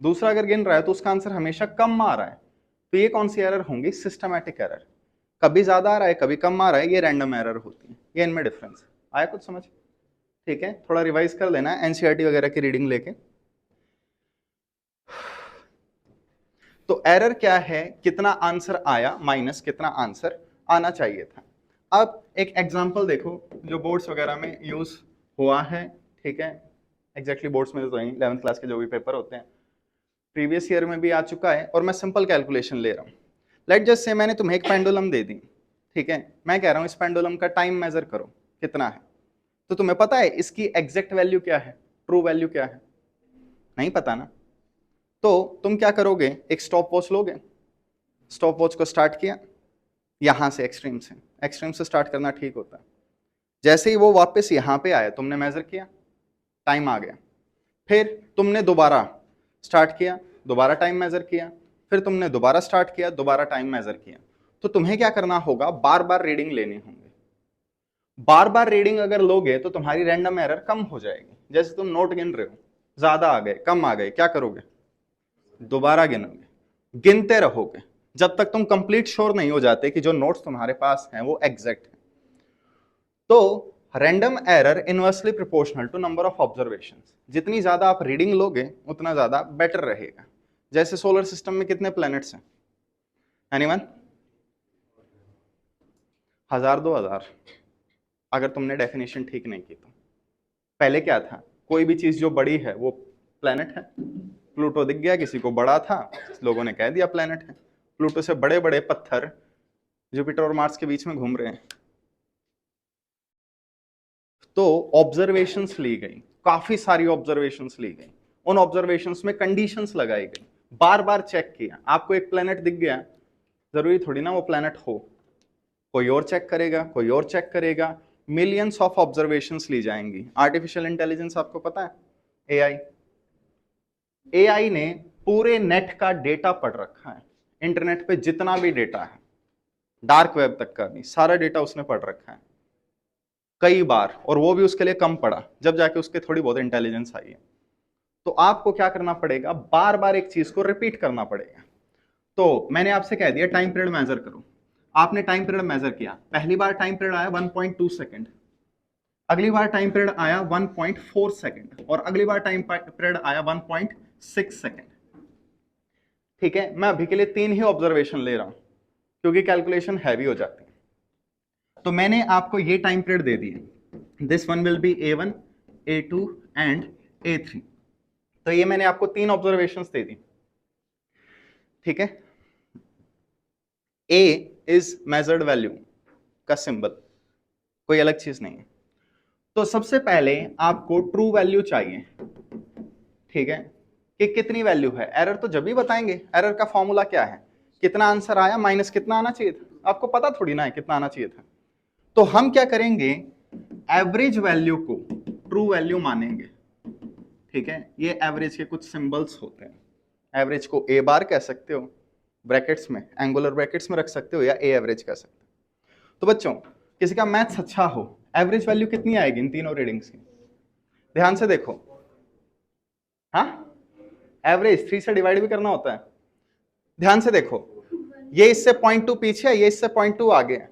दूसरा अगर गिन रहा है तो उसका आंसर हमेशा कम आ रहा है। तो ये कौन सी एरर होंगी, सिस्टमैटिक एरर। कभी ज्यादा आ रहा है, कभी कम आ रहा है, ये रैंडम एरर होती है। ये इनमें डिफरेंस आया कुछ समझ, ठीक है। थोड़ा रिवाइज कर लेना एनसीईआरटी वगैरह की रीडिंग लेके। तो एरर क्या है, कितना आंसर आया माइनस कितना आंसर आना चाहिए था। अब एक एग्जांपल देखो जो बोर्ड्स वगैरह में यूज हुआ है, ठीक है। एग्जैक्टली बोर्ड्स में तो नहीं, 11th क्लास के जो भी पेपर होते हैं, प्रीवियस ईयर में भी आ चुका है, और मैं सिंपल कैलकुलेशन ले रहा हूँ। लेट जस्ट से मैंने तुम्हें एक पेंडुलम दे दी, ठीक है। मैं कह रहा हूँ इस पेंडुलम का टाइम मेजर करो कितना है। तो तुम्हें पता है इसकी एग्जैक्ट वैल्यू क्या है, ट्रू वैल्यू क्या है, नहीं पता ना। तो तुम क्या करोगे, एक स्टॉप वॉच लोगे, स्टॉप वॉच को स्टार्ट किया यहां से, एक्सट्रीम से स्टार्ट करना ठीक होता है। जैसे ही वो वापस यहां पे आया, तुमने मेजर किया, टाइम आ गया। फिर तुमने दोबारा स्टार्ट किया, दोबारा टाइम मेजर किया, फिर तुमने दोबारा स्टार्ट किया, दोबारा टाइम मेजर किया। तो तुम्हें क्या करना होगा, बार बार रीडिंग लेनी होंगी। बार बार रीडिंग अगर लोगे तो तुम्हारी रैंडम एरर कम हो जाएगी। जैसे तुम नोट गिन रहे हो, ज्यादा आ गए, कम आ गए, क्या करोगे, दोबारा गिनोगे, गिनते रहोगे जब तक तुम कंप्लीट श्योर नहीं हो जाते कि जो नोट्स तुम्हारे पास हैं वो एग्जैक्ट है। तो random error inversely proportional to number of observations. जितनी ज्यादा आप रीडिंग लोगे उतना ज्यादा बेटर रहेगा। जैसे सोलर सिस्टम में कितने प्लैनेट्स हैं, एनीवन, 1000 2000, अगर तुमने डेफिनेशन ठीक नहीं की तो। पहले क्या था, कोई भी चीज जो बड़ी है वो प्लैनेट है। प्लूटो दिख गया किसी को बड़ा था, लोगों ने कह दिया प्लैनेट है। प्लूटो से बड़े बड़े पत्थर जुपिटर और मार्स के बीच में घूम रहे हैं। तो ऑब्जर्वेशंस ली गई, काफी सारी ऑब्जर्वेशंस ली गई, उन ऑब्जर्वेशंस में कंडीशंस लगाई गई, बार बार चेक किया। आपको एक प्लैनेट दिख गया, जरूरी थोड़ी ना वो प्लैनेट हो, कोई और चेक करेगा, कोई और चेक करेगा, मिलियंस ऑफ ऑब्जर्वेशंस ली जाएंगी। आर्टिफिशियल इंटेलिजेंस आपको पता है, एआई, एआई ने पूरे नेट का डेटा पढ़ रखा है। इंटरनेट पे जितना भी डेटा है, डार्क वेब तक का भी सारा डेटा उसने पढ़ रखा है कई बार, और वो भी उसके लिए कम पड़ा, जब जाके उसके थोड़ी बहुत इंटेलिजेंस आई है। तो आपको क्या करना पड़ेगा, बार बार एक चीज को रिपीट करना पड़ेगा। तो मैंने आपसे कह दिया टाइम पीरियड मेजर करो, आपने टाइम पीरियड मेजर किया, पहली बार टाइम पीरियड आया 1.2 सेकंड, अगली बार टाइम पीरियड आया 1.4 सेकंड, और अगली बार टाइम पीरियड आया 1.6 सेकंड, ठीक है। मैं अभी के लिए 3 ही ऑब्जर्वेशन ले रहा हूं क्योंकि कैलकुलेशन हैवी हो जाती है। तो मैंने आपको ये टाइम पीरियड दे दिए, this one will be A1, A2 and A3। तो ये मैंने आपको 3 ऑब्जर्वेशंस दे दी, ठीक है। A इज मेजर्ड वैल्यू का सिंबल, कोई अलग चीज नहीं है। तो सबसे पहले आपको ट्रू वैल्यू चाहिए, ठीक है, कि कितनी वैल्यू है। एरर तो जब ही बताएंगे, एरर का फॉर्मूला क्या है, कितना आंसर आया माइनस कितना आना चाहिए था। आपको पता थोड़ी ना है कितना आना चाहिए था। तो हम क्या करेंगे, एवरेज वैल्यू को ट्रू वैल्यू मानेंगे, ठीक है। ये एवरेज के कुछ सिंबल्स होते हैं। एवरेज को ए बार कह सकते हो, ब्रैकेट्स में, एंगुलर ब्रैकेट्स में रख सकते हो, या ए एवरेज कह सकते हो। तो बच्चों, किसी का मैथ्स अच्छा हो, एवरेज वैल्यू कितनी आएगी इन तीनों रीडिंग्स की? ध्यान से देखो, हाँ, एवरेज 3 से डिवाइड भी करना होता है। ध्यान से देखो, ये इससे 0.2 पीछे है, ये इससे 0.2 आगे है,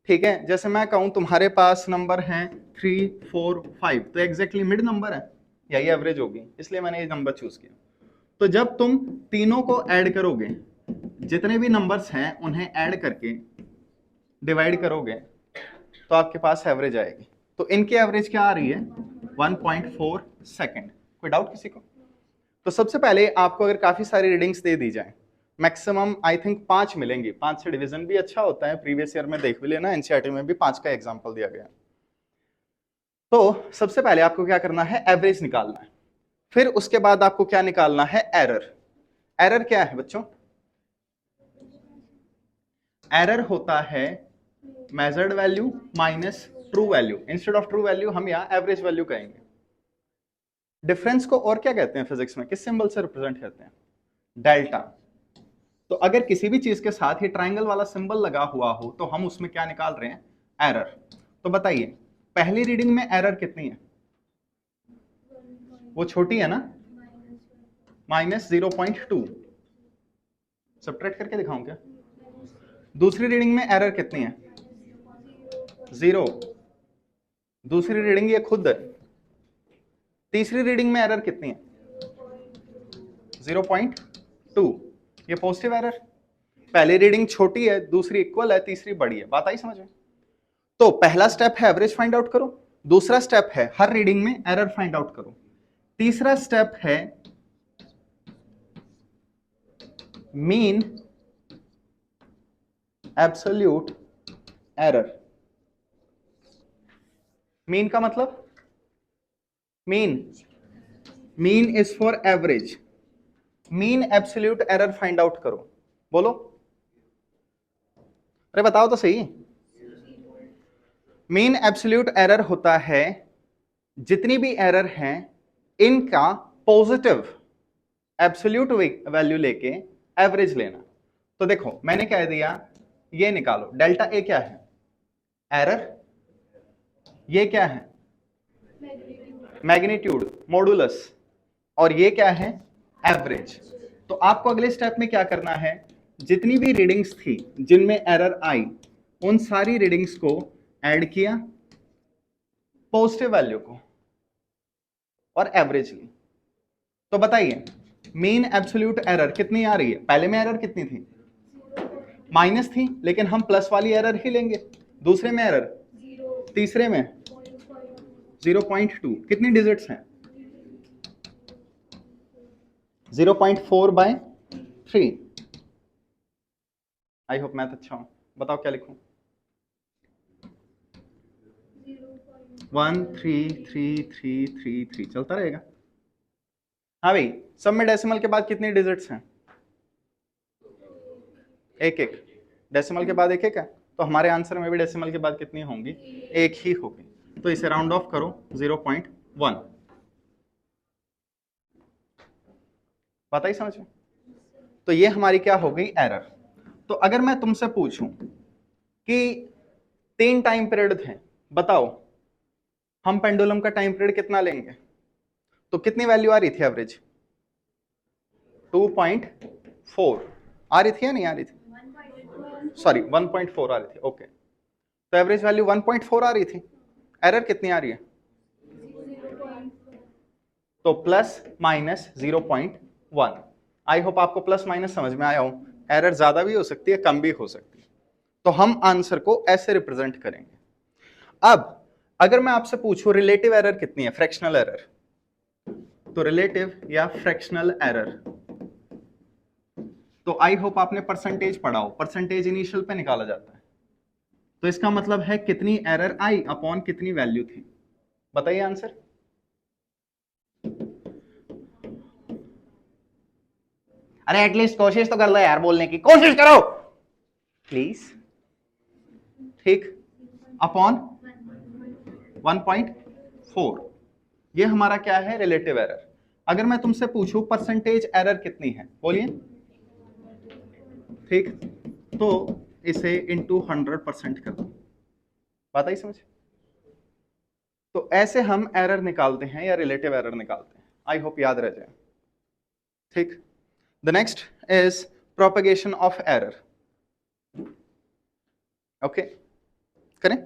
ठीक है। जैसे मैं कहूं तुम्हारे पास नंबर है 3, 4, 5, तो एग्जैक्टली मिड नंबर है, यही एवरेज होगी, इसलिए मैंने ये नंबर चूज किया। तो जब तुम तीनों को ऐड करोगे, जितने भी नंबर्स हैं उन्हें ऐड करके डिवाइड करोगे, तो आपके पास एवरेज आएगी। तो इनकी एवरेज क्या आ रही है, 1.4 सेकेंड। कोई डाउट किसी को? तो सबसे पहले आपको अगर काफी सारी रीडिंग्स दे दी जाए, मैक्सिमम आई थिंक 5 मिलेंगी, 5 से डिवीजन भी अच्छा होता है, प्रीवियस ईयर में देख भी लेना, एनसीईआरटी में भी 5 का एग्जांपल दिया गया। तो सबसे पहले आपको क्या करना है, एवरेज निकालना है। फिर उसके बाद आपको क्या निकालना है, एरर। एरर क्या है बच्चों? एरर होता है measured value minus true value. Instead of true value हम यहाँ एवरेज वैल्यू कहेंगे। डिफरेंस को और क्या कहते हैं फिजिक्स में, किस सिंबल से रिप्रेजेंट करते हैं, डेल्टा। तो अगर किसी भी चीज के साथ ही ट्रायंगल वाला सिंबल लगा हुआ हो, तो हम उसमें क्या निकाल रहे हैं, एरर। तो बताइए, पहली रीडिंग में एरर कितनी है? वो छोटी है ना, -0.2। सब्ट्रैक्ट करके दिखाऊं क्या? दूसरी रीडिंग में एरर कितनी है, 0। दूसरी रीडिंग ये खुद है। तीसरी रीडिंग में एरर कितनी है, 0.2। ये पॉजिटिव एरर। पहली रीडिंग छोटी है, दूसरी इक्वल है, तीसरी बड़ी है। बात आई समझ में? तो पहला स्टेप है एवरेज फाइंड आउट करो, दूसरा स्टेप है हर रीडिंग में एरर फाइंड आउट करो, तीसरा स्टेप है मीन एब्सोल्यूट एरर। मीन का मतलब, mean is for average, mean absolute error find out करो। बोलो, अरे बताओ तो सही। मीन एब्सोल्यूट एरर होता है जितनी भी एरर हैं इनका पॉजिटिव एब्सोल्यूट वैल्यू लेके एवरेज लेना। तो देखो मैंने कह दिया, ये निकालो, डेल्टा ए क्या है, एरर। ये क्या है, मैग्नीट्यूड, मॉडुलस। और ये क्या है, एवरेज। तो आपको अगले स्टेप में क्या करना है, जितनी भी रीडिंग्स थी जिनमें एरर आई, उन सारी रीडिंग्स को ऐड किया, पॉजिटिव वैल्यू को, और एवरेज ली। तो बताइए, मीन एब्सोल्यूट एरर कितनी आ रही है? पहले में एरर कितनी थी, माइनस थी, लेकिन हम प्लस वाली एरर ही लेंगे। दूसरे में एरर, तीसरे में 0.2। कितनी डिजिट्स हैं, 0.4/3। आई होप मैथ अच्छा हो। बताओ क्या लिखूं, 13333 चलता रहेगा। हाँ भाई, सब में डेसिमल के बाद कितनी डिजिट्स हैं, एक एक। डेसिमल के बाद एक एक है, तो हमारे आंसर में भी डेसिमल के बाद कितनी होंगी, एक ही होगी। तो इसे राउंड ऑफ करो 0.1। पता ही समझ में? तो ये हमारी क्या हो गई, एरर। तो अगर मैं तुमसे पूछूं कि 3 टाइम पीरियड थे, बताओ हम पेंडुलम का टाइम पीरियड कितना लेंगे, तो कितनी वैल्यू आ रही थी एवरेज, 2.4 आ रही थी या नहीं आ रही थी, सॉरी 1.4 आ रही थी, ओके। तो एवरेज वैल्यू 1.4 आ रही थी, एरर कितनी आ रही है, तो प्लस माइनस 0.1। आई होप आपको प्लस माइनस समझ में आया हो। एरर ज्यादा भी हो सकती है, कम भी हो सकती है। तो हम आंसर को ऐसे रिप्रेजेंट करेंगे। अब अगर मैं आपसे पूछूं रिलेटिव एरर कितनी है, फ्रैक्शनल एरर, तो रिलेटिव या फ्रैक्शनल एरर, तो आई होप आपने परसेंटेज पढ़ा हो, परसेंटेज इनिशियल पे निकाला जाता है, तो इसका मतलब है कितनी एरर आई अपॉन कितनी वैल्यू थी। बताइए आंसर। अरे एटलीस्ट कोशिश तो कर लो यार, बोलने की कोशिश करो प्लीज। ठीक, अपॉन 1.4, ये हमारा क्या है, रिलेटिव एरर। अगर मैं तुमसे पूछूं परसेंटेज एरर कितनी है, बोलिए। ठीक, तो इसे इंटू 100% कर दो, बात आई समझ। तो ऐसे हम एरर निकालते हैं या रिलेटिव एरर निकालते हैं, आई होप याद रह जाए। ठीक, the next is propagation of error. Okay, करें।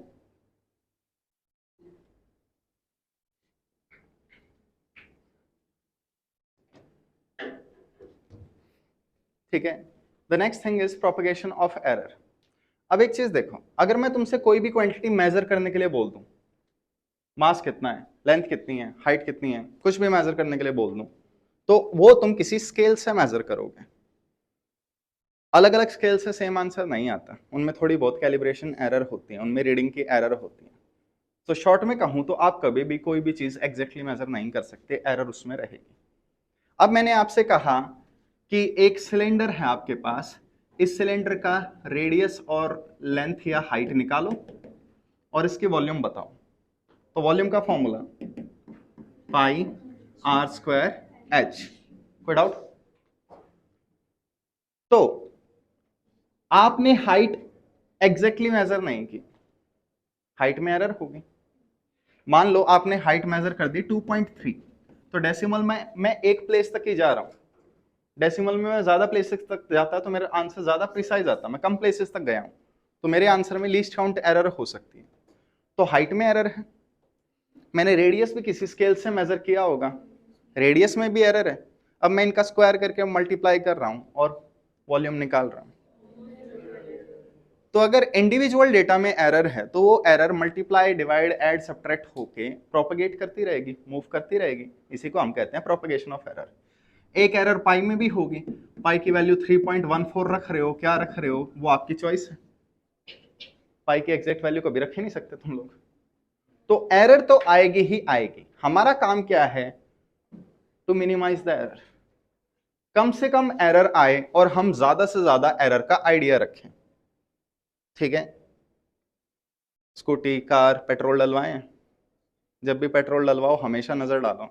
ठीक है, the next thing is propagation of error. अब एक चीज देखो, अगर मैं तुमसे कोई भी क्वांटिटी मेजर करने के लिए बोल दूं, मास कितना है, लेंथ कितनी है, हाइट कितनी है, कुछ भी मेजर करने के लिए बोल दूं, तो वो तुम किसी स्केल से मेजर करोगे। अलग अलग स्केल से सेम आंसर नहीं आता, उनमें थोड़ी बहुत कैलिब्रेशन एरर होती है, उनमें रीडिंग की एरर होती है। तो शॉर्ट में कहूं तो आप कभी भी कोई भी चीज एग्जैक्टली मेजर नहीं कर सकते, एरर उसमें रहेगी। अब मैंने आपसे कहा कि एक सिलेंडर है आपके पास, इस सिलेंडर का रेडियस और लेंथ या हाइट निकालो और इसकी वॉल्यूम बताओ। तो वॉल्यूम का formula pi r square h, कोई डाउट? तो आपने हाइट एग्जैक्टली मेजर नहीं की, हाइट में एरर होगी। मान लो आपने हाइट मेजर कर दी 2.3, तो डेसिमल में मैं एक प्लेस तक ही जा रहा हूं, डेसिमल में मैं ज्यादा प्लेसेस तक जाता तो मेरा आंसर ज्यादा प्रिसाइज आता, मैं कम प्लेसेस तक गया हूं, तो मेरे आंसर में लीस्ट काउंट एरर हो सकती है। तो हाइट में एरर है। मैंने रेडियस भी किसी स्केल से मेजर किया होगा, रेडियस में भी एरर है। अब मैं इनका स्क्वायर करके मल्टीप्लाई कर रहा हूं और वॉल्यूम निकाल रहा हूं। तो अगर इंडिविजुअल डेटा में एरर है तो वो error multiply divide add subtract होके प्रोपगेट करती रहेगी, मूव करती रहेगी, इसी को हम कहते हैं प्रोपगेशन ऑफ एरर। एक एरर पाई में भी होगी, पाई की वैल्यू 3.14 रख रहे हो, क्या रख रहे हो वो आपकी चॉइस है, पाई की एग्जैक्ट वैल्यू कभी रख ही नहीं सकते तुम लोग। तो एरर तो आएगी ही आएगी, हमारा काम क्या है, टू मिनिमाइज द एरर, कम से कम एरर आए और हम ज्यादा से ज्यादा एरर का आइडिया रखें। ठीक है, स्कूटी कार पेट्रोल डलवाएं, जब भी पेट्रोल डलवाओ हमेशा नजर डालो,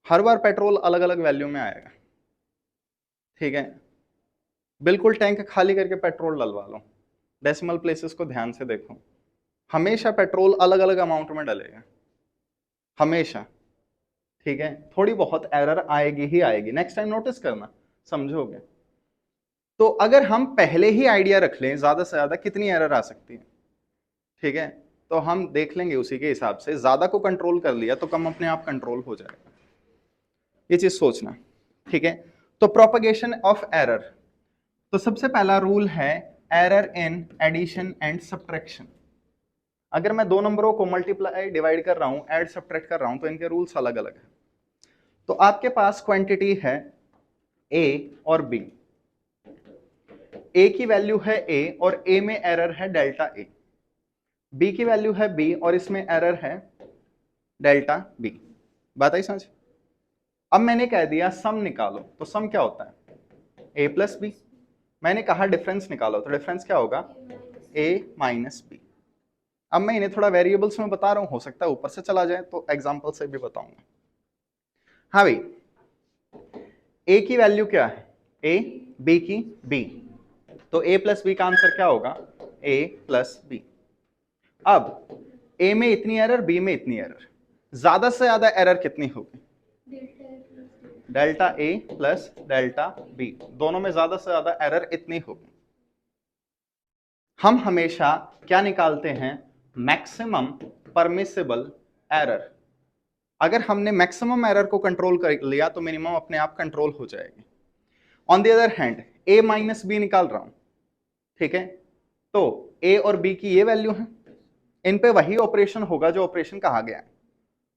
हर बार पेट्रोल अलग अलग वैल्यू में आएगा। ठीक है, बिल्कुल टैंक खाली करके पेट्रोल डलवा लो, डेसिमल प्लेसेस को ध्यान से देखो, हमेशा पेट्रोल अलग अलग अमाउंट में डलेगा, हमेशा। ठीक है, थोड़ी बहुत एरर आएगी ही आएगी, नेक्स्ट टाइम नोटिस करना, समझोगे। तो अगर हम पहले ही आइडिया रख लें ज्यादा से ज्यादा कितनी एरर आ सकती है, ठीक है, तो हम देख लेंगे उसी के हिसाब से, ज्यादा को कंट्रोल कर लिया तो कम अपने आप कंट्रोल हो जाएगा, ये चीज सोचना। ठीक है, तो प्रोपगेशन ऑफ एरर, तो सबसे पहला रूल है error in addition and subtraction. अगर मैं दो नंबरों को मल्टीप्लाई डिवाइड कर रहा हूं, ऐड सब्ट्रैक्ट कर रहा हूं, तो इनके रूल्स अलग अलग है। तो आपके पास क्वांटिटी है ए और बी, ए की वैल्यू है ए और ए में एरर है डेल्टा ए, बी की वैल्यू है बी और इसमें एरर है डेल्टा बी, बात आई समझ। अब मैंने कह दिया सम निकालो, तो सम क्या होता है, ए प्लस बी। मैंने कहा डिफरेंस निकालो, तो डिफरेंस क्या होगा, ए माइनस बी। अब मैं इन्हें थोड़ा वेरिएबल्स में बता रहा हूं, हो सकता है ऊपर से चला जाए तो एग्जांपल से भी बताऊंगा। हाँ भाई, ए की वैल्यू क्या है ए, बी की बी, तो ए प्लस बी का आंसर क्या होगा, ए प्लस बी। अब ए में इतनी एरर, बी में इतनी एरर, ज्यादा से ज्यादा एरर कितनी होगी, delta A plus delta B, दोनों में ज्यादा से ज्यादा एरर इतनी होगी। हम हमेशा क्या निकालते हैं, मैक्सिमम परमिसिबल एरर। अगर हमने मैक्सिमम एरर को कंट्रोल कर लिया तो मिनिमम अपने आप कंट्रोल हो जाएगी। On the other hand a minus b निकाल रहा हूं, ठीक है, तो ए और बी की ये वैल्यू है, इन पे वही ऑपरेशन होगा जो ऑपरेशन कहा गया है।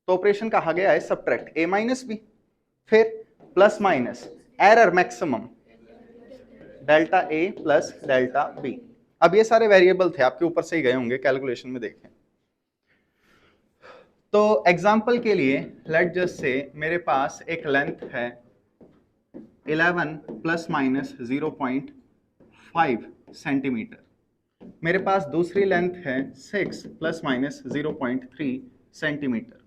तो ऑपरेशन कहा गया है सबट्रैक्ट a माइनस बी, फिर plus minus error maximum delta a plus delta b। अब ये सारे वेरिएबल थे, आपके ऊपर से ही गए होंगे, कैलकुलेशन में देखें। तो एग्जांपल के लिए लेट जस्ट से मेरे पास एक लेंथ है 11 प्लस माइनस 0.5 सेंटीमीटर, मेरे पास दूसरी लेंथ है 6 प्लस माइनस 0.3 सेंटीमीटर।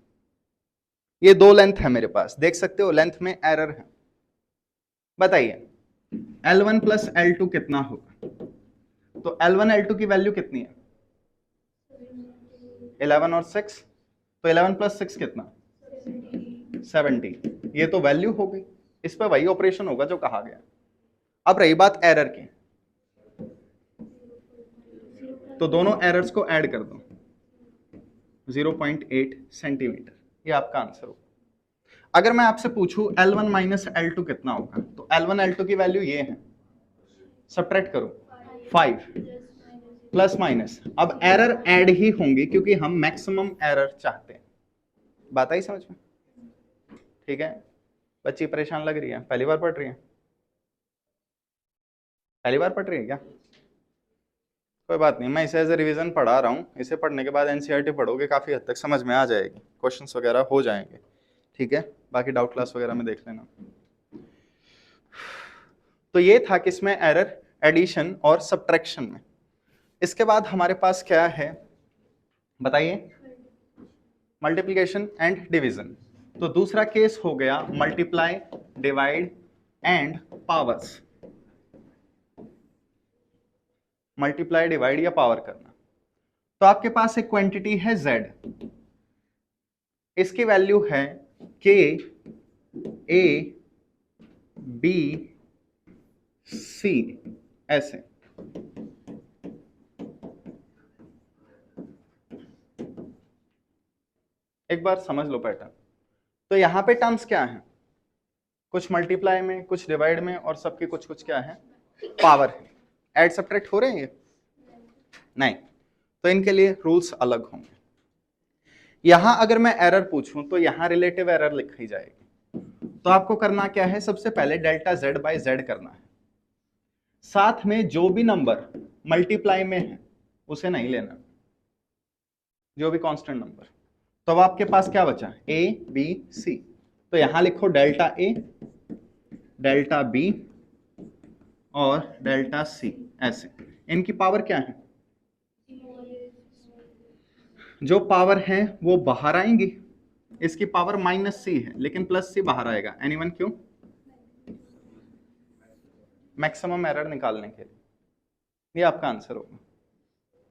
ये दो लेंथ है मेरे पास, देख सकते हो लेंथ में एरर है। बताइए L1 प्लस L2 कितना होगा? तो L1 L2 की वैल्यू कितनी है? 11 और 6, तो 11 प्लस 6 कितना? 70। ये तो वैल्यू हो गई, इस पर वही ऑपरेशन होगा जो कहा गया। अब रही बात एरर की, तो दोनों एरर्स को ऐड कर दो, 0.8 सेंटीमीटर, ये आपका आंसर होगा। अगर मैं आपसे पूछूं L1 माइनस L2 कितना होगा, तो L1 L2 की वैल्यू ये है, सब्ट्रैक्ट करो 5 प्लस माइनस, अब एरर ऐड ही होंगी क्योंकि हम मैक्सिमम एरर चाहते हैं। बात आई समझ में? ठीक है, बच्ची परेशान लग रही है, पहली बार पढ़ रही है? पहली बार पढ़ रही है क्या? कोई बात नहीं, मैं इसे एज ए रिविजन पढ़ा रहा हूँ, इसे पढ़ने के बाद एनसीईआरटी पढ़ोगे, काफ़ी हद तक समझ में आ जाएगी, क्वेश्चंस वगैरह हो जाएंगे। ठीक है, बाकी डाउट क्लास वगैरह में देख लेना। तो ये था किसमें? एरर एडिशन और सब्ट्रैक्शन में। इसके बाद हमारे पास क्या है बताइए? Multiplication and division. तो दूसरा केस हो गया multiply, divide and powers. Multiply, divide या पावर करना। तो आपके पास एक क्वांटिटी है z, इसकी वैल्यू है k a b c, ऐसे। एक बार समझ लो पैटर्न। तो यहां पे टर्म्स क्या हैं? कुछ मल्टीप्लाई में, कुछ डिवाइड में, और सबके कुछ कुछ क्या है? पावर है। ऐड सब्ट्रैक्ट हो रहे हैं ये? नहीं, तो इनके लिए रूल्स अलग होंगे। यहां अगर मैं एरर पूछूं तो यहां रिलेटिव एरर लिखी जाएगी। तो आपको करना क्या है? सबसे पहले डेल्टा z बाय z करना है, साथ में जो भी नंबर मल्टीप्लाई में है उसे नहीं लेना, जो भी कांस्टेंट नंबर। तो अब आपके पास क्या बचा? a b c। तो यहां लिखो डेल्टा a, डेल्टा b और डेल्टा c, ऐसे। इनकी पावर क्या है? जो पावर है वो बाहर आएंगी, इसकी पावर माइनस सी है लेकिन प्लस सी बाहर आएगा। एनीवन? क्यों? मैक्सिमम एरर निकालने के लिए। ये आपका आंसर होगा,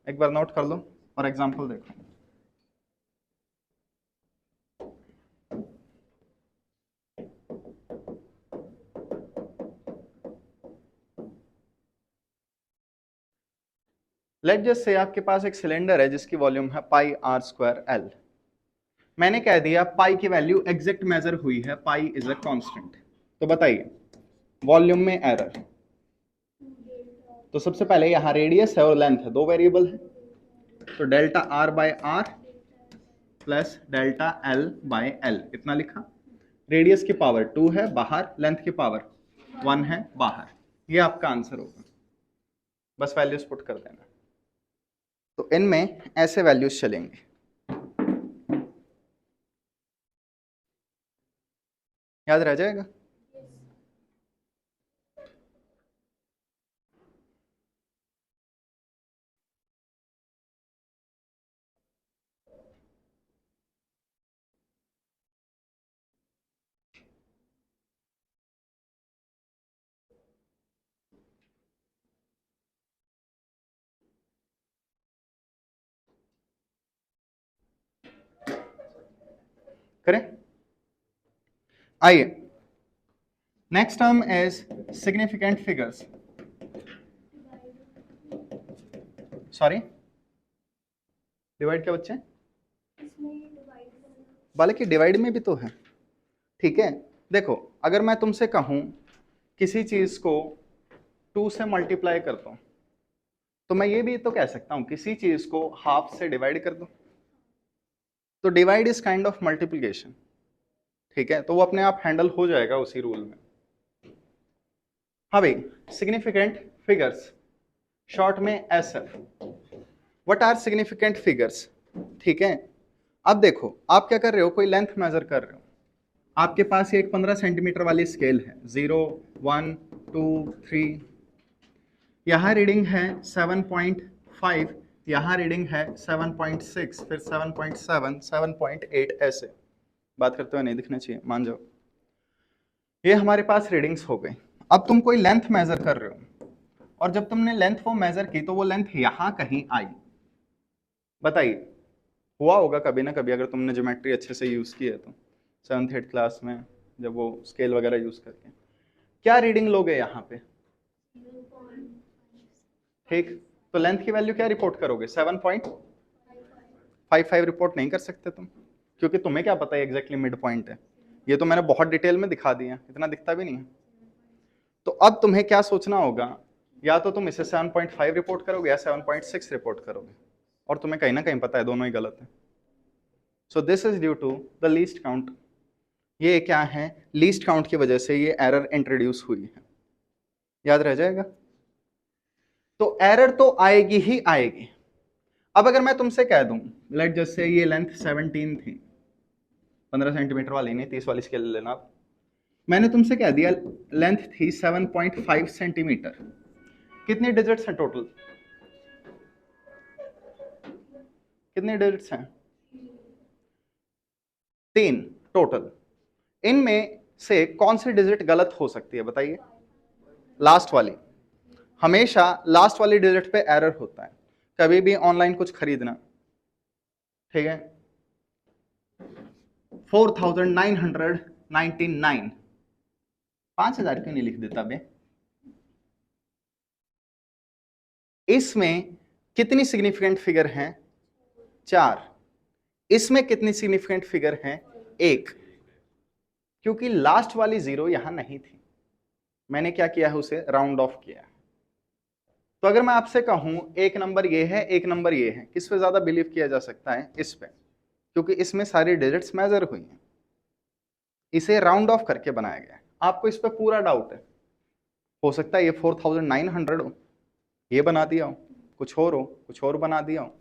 एक बार नोट कर लो और एग्जांपल देखो। लेट जस्ट से आपके पास एक सिलेंडर है जिसकी वॉल्यूम है पाई आर स्क्वायर एल। मैंने कह दिया पाई की वैल्यू एग्जैक्ट मेजर हुई है, पाई इज अ कांस्टेंट। तो बताइए वॉल्यूम में एरर। तो सबसे पहले यहां रेडियस है और लेंथ है, दो वेरिएबल है, तो delta r by r plus delta l by l, इतना लिखा। रेडियस की पावर 2 है बाहर, लेंथ की पावर 1 है बाहर। ये आपका आंसर होगा, बस वैल्यूज पुट कर देना। तो इनमें ऐसे वैल्यूज चलेंगे। याद रह जाएगा? करें? आइए, next term is significant figures. Sorry, divide क्या बच्चे? बालकी डिवाइड में भी तो है। ठीक है, देखो अगर मैं तुमसे कहूं किसी चीज को 2 से मल्टीप्लाई करता हूं तो मैं ये भी तो कह सकता हूं किसी चीज को हाफ से डिवाइड कर दो, तो divide is kind of multiplication, ठीक है, तो वो अपने आप हैंडल हो जाएगा उसी रूल में। हाँ भाई, सिग्निफिकेंट फिगर्स, शॉर्ट में SF। What are significant figures, ठीक है। अब देखो आप क्या कर रहे हो, कोई लेंथ मेजर कर रहे हो, आपके पास ये एक 15 सेंटीमीटर वाली स्केल है, 0 1 2 3, यहाँ रीडिंग है 7.5, यहाँ रीडिंग है 7.6, फिर 7.7, 7.8, ऐसे बात करते हुए नहीं दिखना चाहिए, मान जाओ। ये हमारे पास रीडिंग्स हो गई। अब तुम कोई लेंथ मेजर कर रहे हो, और जब तुमने लेंथ वो मेजर की तो वो लेंथ यहां कहीं आई, बताइए, हुआ होगा कभी ना कभी अगर तुमने ज्योमेट्री अच्छे से यूज की है तो, 7th 8th क्लास में जब वो स्केल वगैरह यूज करके, क्या रीडिंग लोगे यहाँ पे, ठीक, तो लेंथ की वैल्यू क्या रिपोर्ट करोगे, 7.55 रिपोर्ट नहीं कर सकते तुम, क्योंकि तुम्हें क्या पता है एग्जैक्टली मिड पॉइंट है, ये तो मैंने बहुत डिटेल में दिखा दिया, इतना दिखता भी नहीं है। तो अब तुम्हें क्या सोचना होगा, या तो तुम इसे 7.5 रिपोर्ट करोगे या 7.6 रिपोर्ट करोगे, और तुम्हें कहीं ना कहीं पता है दोनों ही गलत है। So this is due to the least count, ये क्या है, लीस्ट काउंट की वजह से ये एरर इंट्रोड्यूस हुई है, याद रह जाएगा। तो एरर तो आएगी ही आएगी। अब अगर मैं तुमसे कह दूं, लेट जैसे ये लेंथ 17 थी, 15 सेंटीमीटर वाली नहीं, 30 वाली स्केल लेना आप, मैंने तुमसे कह दिया लेंथ थी 7.5 सेंटीमीटर, कितने डिजिट्स हैं टोटल, कितने डिजिट्स हैं, 3 टोटल। इनमें से कौन सी डिजिट गलत हो सकती है बताइए, लास्ट वाली, हमेशा लास्ट वाली डिजिट पे एरर होता है, कभी भी ऑनलाइन कुछ खरीदना, ठीक है, 4999, 5000 क्यों नहीं लिख देता बे, इसमें कितनी सिग्निफिकेंट फिगर हैं, 4, इसमें कितनी सिग्निफिकेंट फिगर हैं, 1, क्योंकि लास्ट वाली 0 यहां नहीं थी, मैंने क्या किया है, उसे राउंड ऑफ किया है। तो अगर मैं आपसे कहूं एक नंबर ये है, एक नंबर ये है, किस पे ज्यादा बिलीव किया जा सकता है, इस पे, क्योंकि इसमें सारी डिजिट्स मेजर हुई हैं, इसे राउंड ऑफ करके बनाया गया है। आपको इस पे पूरा डाउट है, हो सकता है ये 4900 हो, ये बना दिया हो, कुछ और हो, कुछ और बना दिया हो।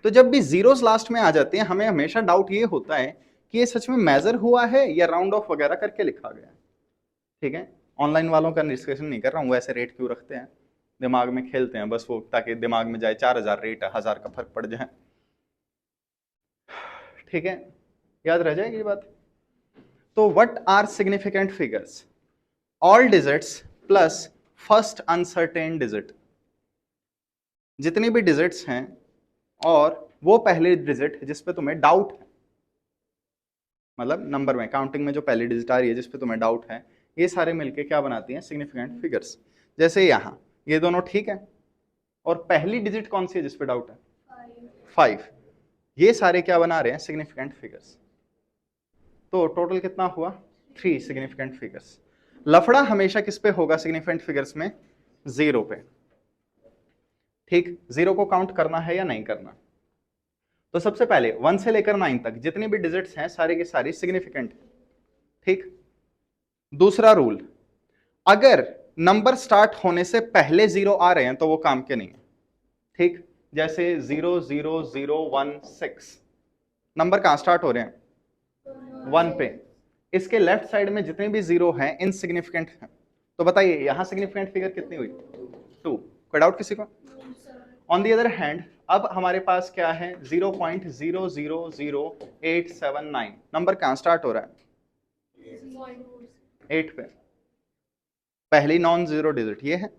तो जब भी जीरोस लास्ट में आ जाते हैं, हमें हमेशा डाउट ये होता है कि ये सच में मेजर हुआ है या राउंड ऑफ वगैरह करके लिखा गया है, ठीक है। ऑनलाइन वालों का डिस्कशन नहीं कर रहा हूँ, वैसे रेट क्यों रखते हैं, दिमाग में खेलते हैं बस वो, ताकि दिमाग में जाए 4000 रेट है, 1000 का फर्क पड़ जाए, ठीक है, याद रह जाएगी ये बात। तो what are significant figures, all digits plus first uncertain digit, जितनी भी डिजिट्स हैं और वो पहले डिजिट जिस पे तुम्हें डाउट है, मतलब नंबर में काउंटिंग में जो पहली डिजिट आ रही है जिस पे तुम्हें डाउट है, ये सारे मिलके क्या बनाती हैं, सिग्निफिकेंट फिगर्स। जैसे यहाँ ये दोनों ठीक है, और पहली डिजिट कौन सी है जिस पे डाउट है, 5, ये सारे क्या बना रहे हैं, सिग्निफिकेंट फिगर्स। तो टोटल कितना हुआ, 3 सिग्निफिकेंट फिगर्स। लफड़ा हमेशा किस पे होगा सिग्निफिकेंट फिगर्स में, 0 पे, ठीक, 0 को काउंट करना है या नहीं करना। तो सबसे पहले 1 से लेकर 9 तक जितनी भी डिजिट्स हैं सारी की सारी सिग्निफिकेंट है, ठीक। दूसरा रूल, अगर नंबर स्टार्ट होने से पहले 0 आ रहे हैं तो वो काम के नहीं है, ठीक। जैसे 00016 नंबर कहां स्टार्ट हो रहे हैं, 1 पे, इसके लेफ्ट साइड में जितने भी 0 हैं इनसिग्निफिकेंट हैं। तो बताइए यहां सिग्निफिकेंट फिगर कितनी हुई, 2, कोई डाउट किसी को। ऑन दी अदर हैंड अब हमारे पास क्या है, 0.000879 नंबर कहां स्टार्ट हो रहा है, 8 पे, पहली नॉन जीरो डिजिट ये है,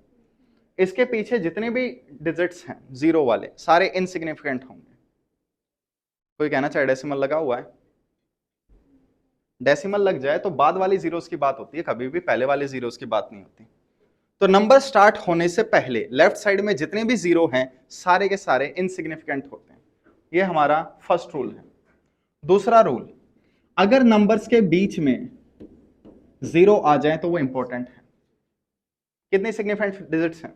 इसके पीछे जितने भी डिजिट्स हैं 0 वाले सारे इनसिग्निफिकेंट होंगे। कोई कहना चाहे डेसिमल लगा हुआ है, डेसिमल लग जाए तो बाद वाली जीरोस की बात होती है, कभी भी पहले वाले जीरोस की बात नहीं होती। तो नंबर स्टार्ट होने से पहले लेफ्ट साइड में जितने भी 0 हैं सारे के सारे इनसिग्निफिकेंट होते हैं, ये हमारा फर्स्ट रूल है। दूसरा रूल, अगर नंबर्स के बीच में 0 आ जाए तो वो इंपॉर्टेंट है। कितने सिग्निफिकेंट डिजिट्स हैं,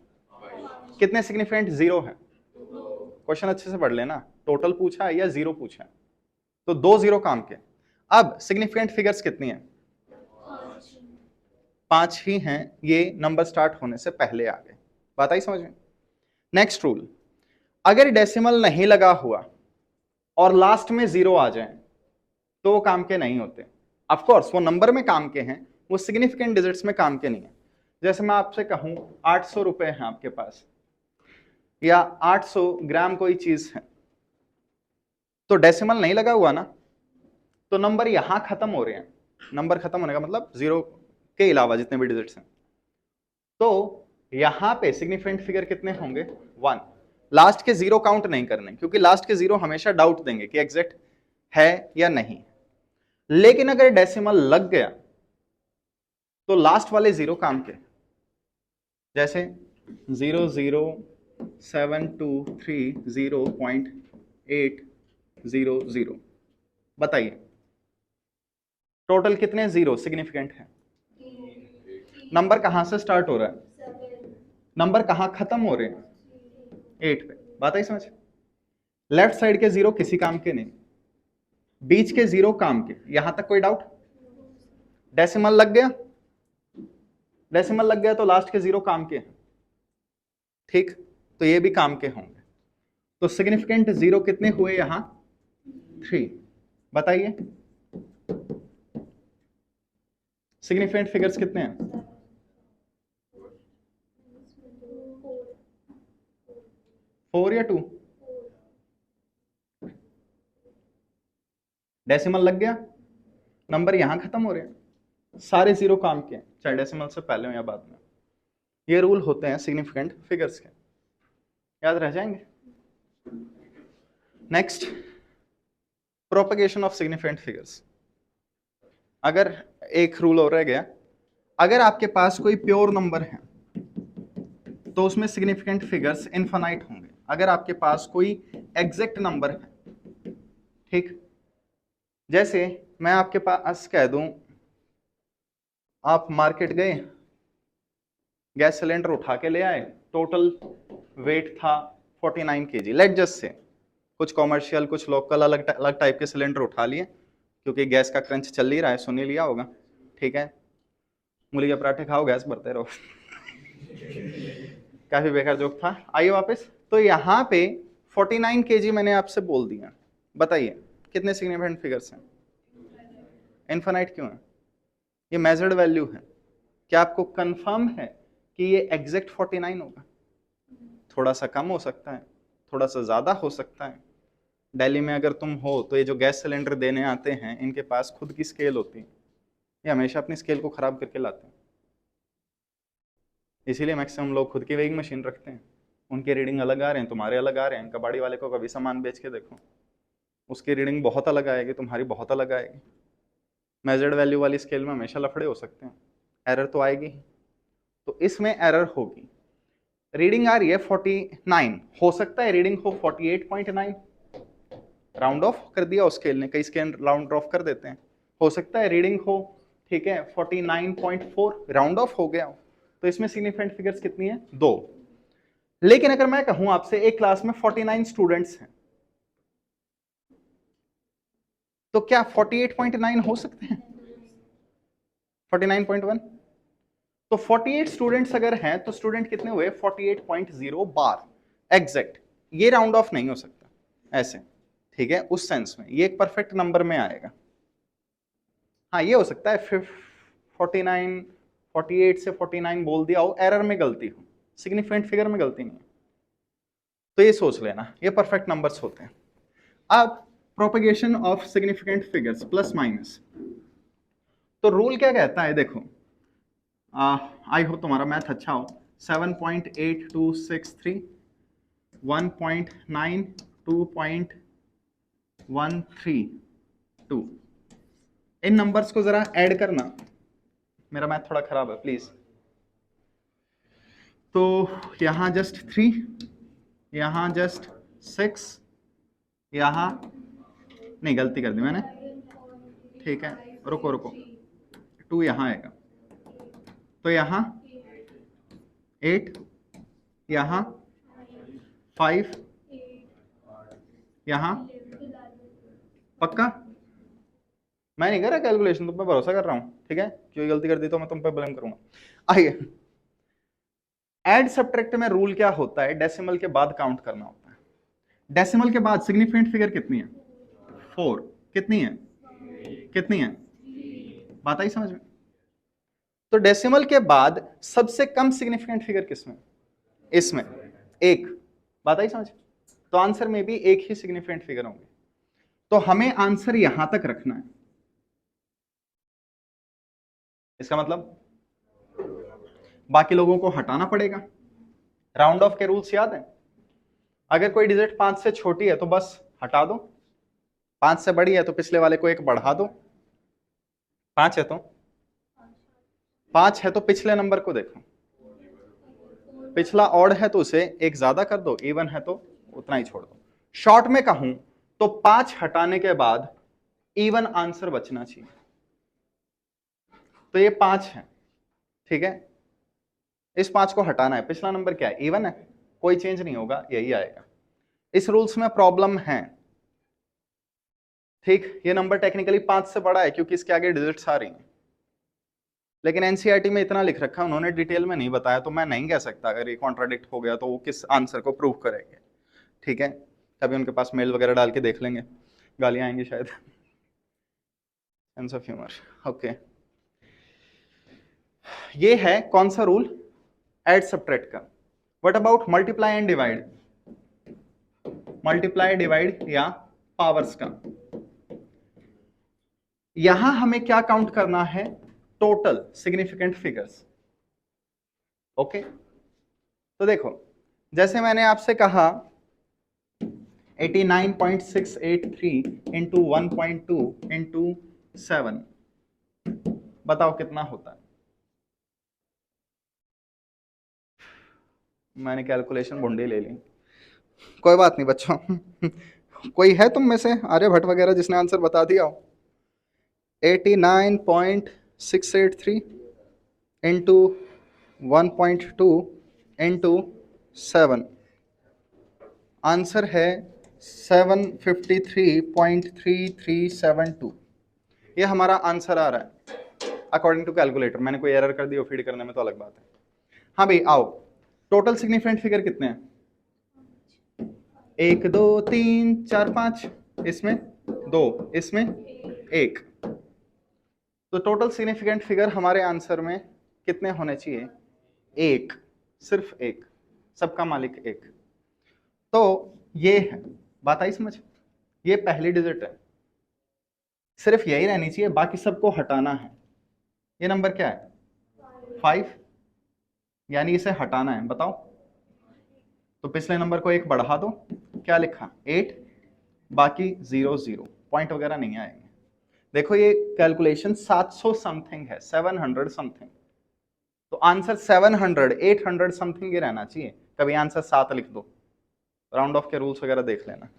कितने सिग्निफिकेंट? 0 है। क्वेश्चन अच्छे से पढ़ लेना, टोटल पूछा है या 0 पूछा है, तो 2 0 काम के। अब सिग्निफिकेंट फिगर्स कितनी है? 5 ही हैं, ये नंबर स्टार्ट होने से पहले आ गए। बात आई समझ में? नेक्स्ट रूल, अगर डेसिमल नहीं लगा हुआ और लास्ट में 0 आ जाए तो वो काम के नहीं होते। ऑफ कोर्स वो नंबर में काम के हैं, वो सिग्निफिकेंट डिजिट्स में काम के नहीं है। जैसे मैं आपसे कहूं 800 रुपए हैं आपके पास, या 800 ग्राम कोई चीज है, तो डेसिमल नहीं लगा हुआ ना, तो नंबर यहां खत्म हो रहे हैं। नंबर खत्म होने का मतलब 0 के अलावा जितने भी डिजिट्स हैं, तो यहां पे सिग्निफिकेंट फिगर कितने होंगे? 1। लास्ट के 0 काउंट नहीं करने, क्योंकि लास्ट के 0 हमेशा डाउट देंगे कि एग्जैक्ट है या नहीं। लेकिन अगर डेसिमल लग गया तो लास्ट वाले 0 काम के, जैसे 00723 0.800। बताइए टोटल कितने 0 सिग्निफिकेंट है? नंबर कहां से स्टार्ट हो रहा है? नंबर कहां खत्म हो रहे हैं? 8 पे। बात आई समझ? लेफ्ट साइड के 0 किसी काम के नहीं, बीच के 0 काम के। यहां तक कोई डाउट? डेसिमल लग गया, डेसिमल लग गया तो लास्ट के 0 काम के हैं, ठीक, तो ये भी काम के होंगे। तो सिग्निफिकेंट 0 कितने हुए यहां? 3। बताइए सिग्निफिकेंट फिगर्स कितने हैं? 4 या 2? डेसिमल लग गया, नंबर यहां खत्म हो रहे हैं, सारे 0 काम के हैं, चाहे डेसिमल से पहले हो या बाद में। ये रूल होते हैं सिग्निफिकेंट फिगर्स के, याद रह जाएंगे। Next, propagation of significant figures. अगर एक रूल और रह गया, अगर आपके पास कोई प्योर नंबर है तो उसमें सिग्निफिकेंट फिगर्स इनफाइनाइट होंगे। अगर आपके पास कोई एग्जैक्ट नंबर है, ठीक, जैसे मैं आपके पास कह दूं आप मार्केट गए, गैस सिलेंडर उठा के ले आए, टोटल वेट था 49 kg, लेट जस्ट से। कुछ कॉमर्शियल कुछ लोकल अलग अलग टाइप के सिलेंडर उठा लिए, क्योंकि गैस का क्रंच चल ही रहा है, सुन ही लिया होगा, ठीक है। मूली के पराठे खाओ, गैस भरते रहो। काफी बेकार जोक था। आइए वापस, तो यहाँ पे 49 kg मैंने आपसे बोल दिया। बताइए कितने सिग्निफिकेंट फिगर्स हैं? इनफाइनाइट क्यों है? ये मेजर्ड वैल्यू है। क्या आपको कंफर्म है कि ये एग्जैक्ट 49 होगा? थोड़ा सा कम हो सकता है, थोड़ा सा ज्यादा हो सकता है। दिल्ली में अगर तुम हो तो ये जो गैस सिलेंडर देने आते हैं, इनके पास खुद की स्केल होती है, ये हमेशा अपनी स्केल को खराब करके लाते हैं। इसीलिए मैक्सिमम लोग खुद की वेइंग मशीन रखते हैं। उनके रीडिंग अलग आ रहे हैं, तुम्हारे अलग आ रहे हैं। कबाड़ी वाले को कभी सामान बेच के देखो, उसकी रीडिंग बहुत अलग आएगी, तुम्हारी बहुत अलग आएगी। मेजर्ड वैल्यू वाली स्केल में हमेशा लफड़े हो सकते हैं, एरर तो आएगी ही। तो इसमें एरर होगी। रीडिंग आ रही है 49, हो सकता है रीडिंग हो 48.9, राउंड ऑफ कर दिया उस स्केल ने, कई स्केल राउंड ऑफ कर देते हैं। हो सकता है रीडिंग हो, ठीक है, 49.4, राउंड ऑफ हो गया। तो इसमें सिग्निफिकेंट फिगर्स कितनी है? 2। लेकिन अगर मैं कहूं आपसे एक क्लास में 49 स्टूडेंट्स हैं, तो क्या 48.9 हो सकते हैं? 49.1? तो 48 स्टूडेंट्स अगर हैं तो स्टूडेंट कितने हुए? 48.0 बार एग्जैक्ट। ये राउंड ऑफ नहीं हो सकता ऐसे, ठीक है, उस सेंस में ये एक परफेक्ट नंबर में आएगा। हाँ ये हो सकता है 49 48 से 49 बोल दिया हो, एरर में गलती हो, सिग्निफिकेंट फिगर में गलती नहीं है, तो ये सोच लेना ये परफेक्ट नंबर्स होते हैं। अब propagation of significant figures plus minus, तो रूल क्या कहता है? देखो, आई होप तुम्हारा मैथ अच्छा हो। 7.8263, 1.9, 2.132, इन नंबर्स को जरा ऐड करना। मेरा मैथ थोड़ा खराब है प्लीज। तो यहां जस्ट 3, यहां जस्ट 6, यहां नहीं, गलती कर दी मैंने, ठीक है, रुको रुको, 2 यहां आएगा, तो यहां 8, यहां 5 यहां, पक्का? मैं नहीं कर रहा कैलकुलेशन, तुम पे भरोसा कर रहा हूं, ठीक है? कोई गलती कर दी तो मैं तुम पे ब्लेम करूंगा। आइए, एड सब्ट्रैक्ट में रूल क्या होता है? डेसिमल के बाद काउंट करना होता है। डेसिमल के बाद सिग्निफिकेंट फिगर कितनी है? 4। कितनी है? कितनी है? बात आई समझ में? तो डेसिमल के बाद सबसे कम सिग्निफिकेंट फिगर किसमें? इसमें, 1। बात आई समझ? तो आंसर में भी एक ही सिग्निफिकेंट फिगर होंगे, तो हमें आंसर यहां तक रखना है। इसका मतलब बाकी लोगों को हटाना पड़ेगा। राउंड ऑफ के रूल्स याद है? अगर कोई डिजिट 5 से छोटी है तो बस हटा दो, 5 से बड़ी है तो पिछले वाले को एक बढ़ा दो। 5 है तो 5 है तो पिछले नंबर को देखो, पिछला ऑड है तो उसे एक ज्यादा कर दो, इवन है तो उतना ही छोड़ दो। शॉर्ट में कहूं तो 5 हटाने के बाद इवन आंसर बचना चाहिए। तो ये 5 है, ठीक है? इस 5 को हटाना है, पिछला नंबर क्या है? इवन है, कोई चेंज नहीं होगा, यही आएगा। इस रूल्स में प्रॉब्लम है, ठीक? ये नंबर टेक्निकली 5 से बड़ा है क्योंकि इसके आगे डिजिट्स आ रही हैं, लेकिन एनसीईआरटी में इतना लिख रखा है, उन्होंने डिटेल में नहीं बताया, तो मैं नहीं कह सकता अगर ये कॉन्ट्राडिक्ट हो गया तो वो किस आंसर को प्रूव करेंगे, ठीक है? कभी उनके पास मेल वगैरह डाल के देख लेंगे, गालियां आएंगी शायद। Sense of humour, okay. ये है कौन सा रूल? एड सब्ट्रैक्ट का। What about multiply and divide? Multiply, divide या पावर्स का। यहां हमें क्या काउंट करना है? Total significant figures, okay? तो देखो, जैसे मैंने आपसे कहा 89.683 इंटू 1.2 इंटू 7, बताओ कितना होता है? मैंने कैलकुलेशन भुंडी ले ली, कोई बात नहीं बच्चों। कोई है तुम में से आर्यभट्ट वगैरह जिसने आंसर बता दिया हो? 89.683 इंटू 1.2 इंटू 7, आंसर है 753.3372। ये हमारा आंसर आ रहा है अकॉर्डिंग टू कैलकुलेटर। मैंने कोई एरर कर दी हो फीड करने में तो अलग बात है। हाँ भाई आओ, टोटल सिग्निफिकेंट फिगर कितने हैं? 1 2 3 4 5, इसमें 2, इसमें 1। तो टोटल सिग्निफिकेंट फिगर हमारे आंसर में कितने होने चाहिए? 1, सिर्फ 1, सबका मालिक 1। तो ये है, बात आई समझ? ये पहली डिजिट है, सिर्फ यही रहनी चाहिए, बाकी सबको हटाना है। ये नंबर क्या है? 5, यानी इसे हटाना है, बताओ। तो पिछले नंबर को एक बढ़ा दो, क्या लिखा? 8, बाकी 0 0, पॉइंट वगैरह नहीं आएंगे। देखो ये कैलकुलेशन 700 समथिंग है, 700 समथिंग, तो आंसर 700 800 समथिंग ही रहना चाहिए। कभी आंसर 7 लिख दो, राउंड ऑफ के रूल्स वगैरह देख लेना।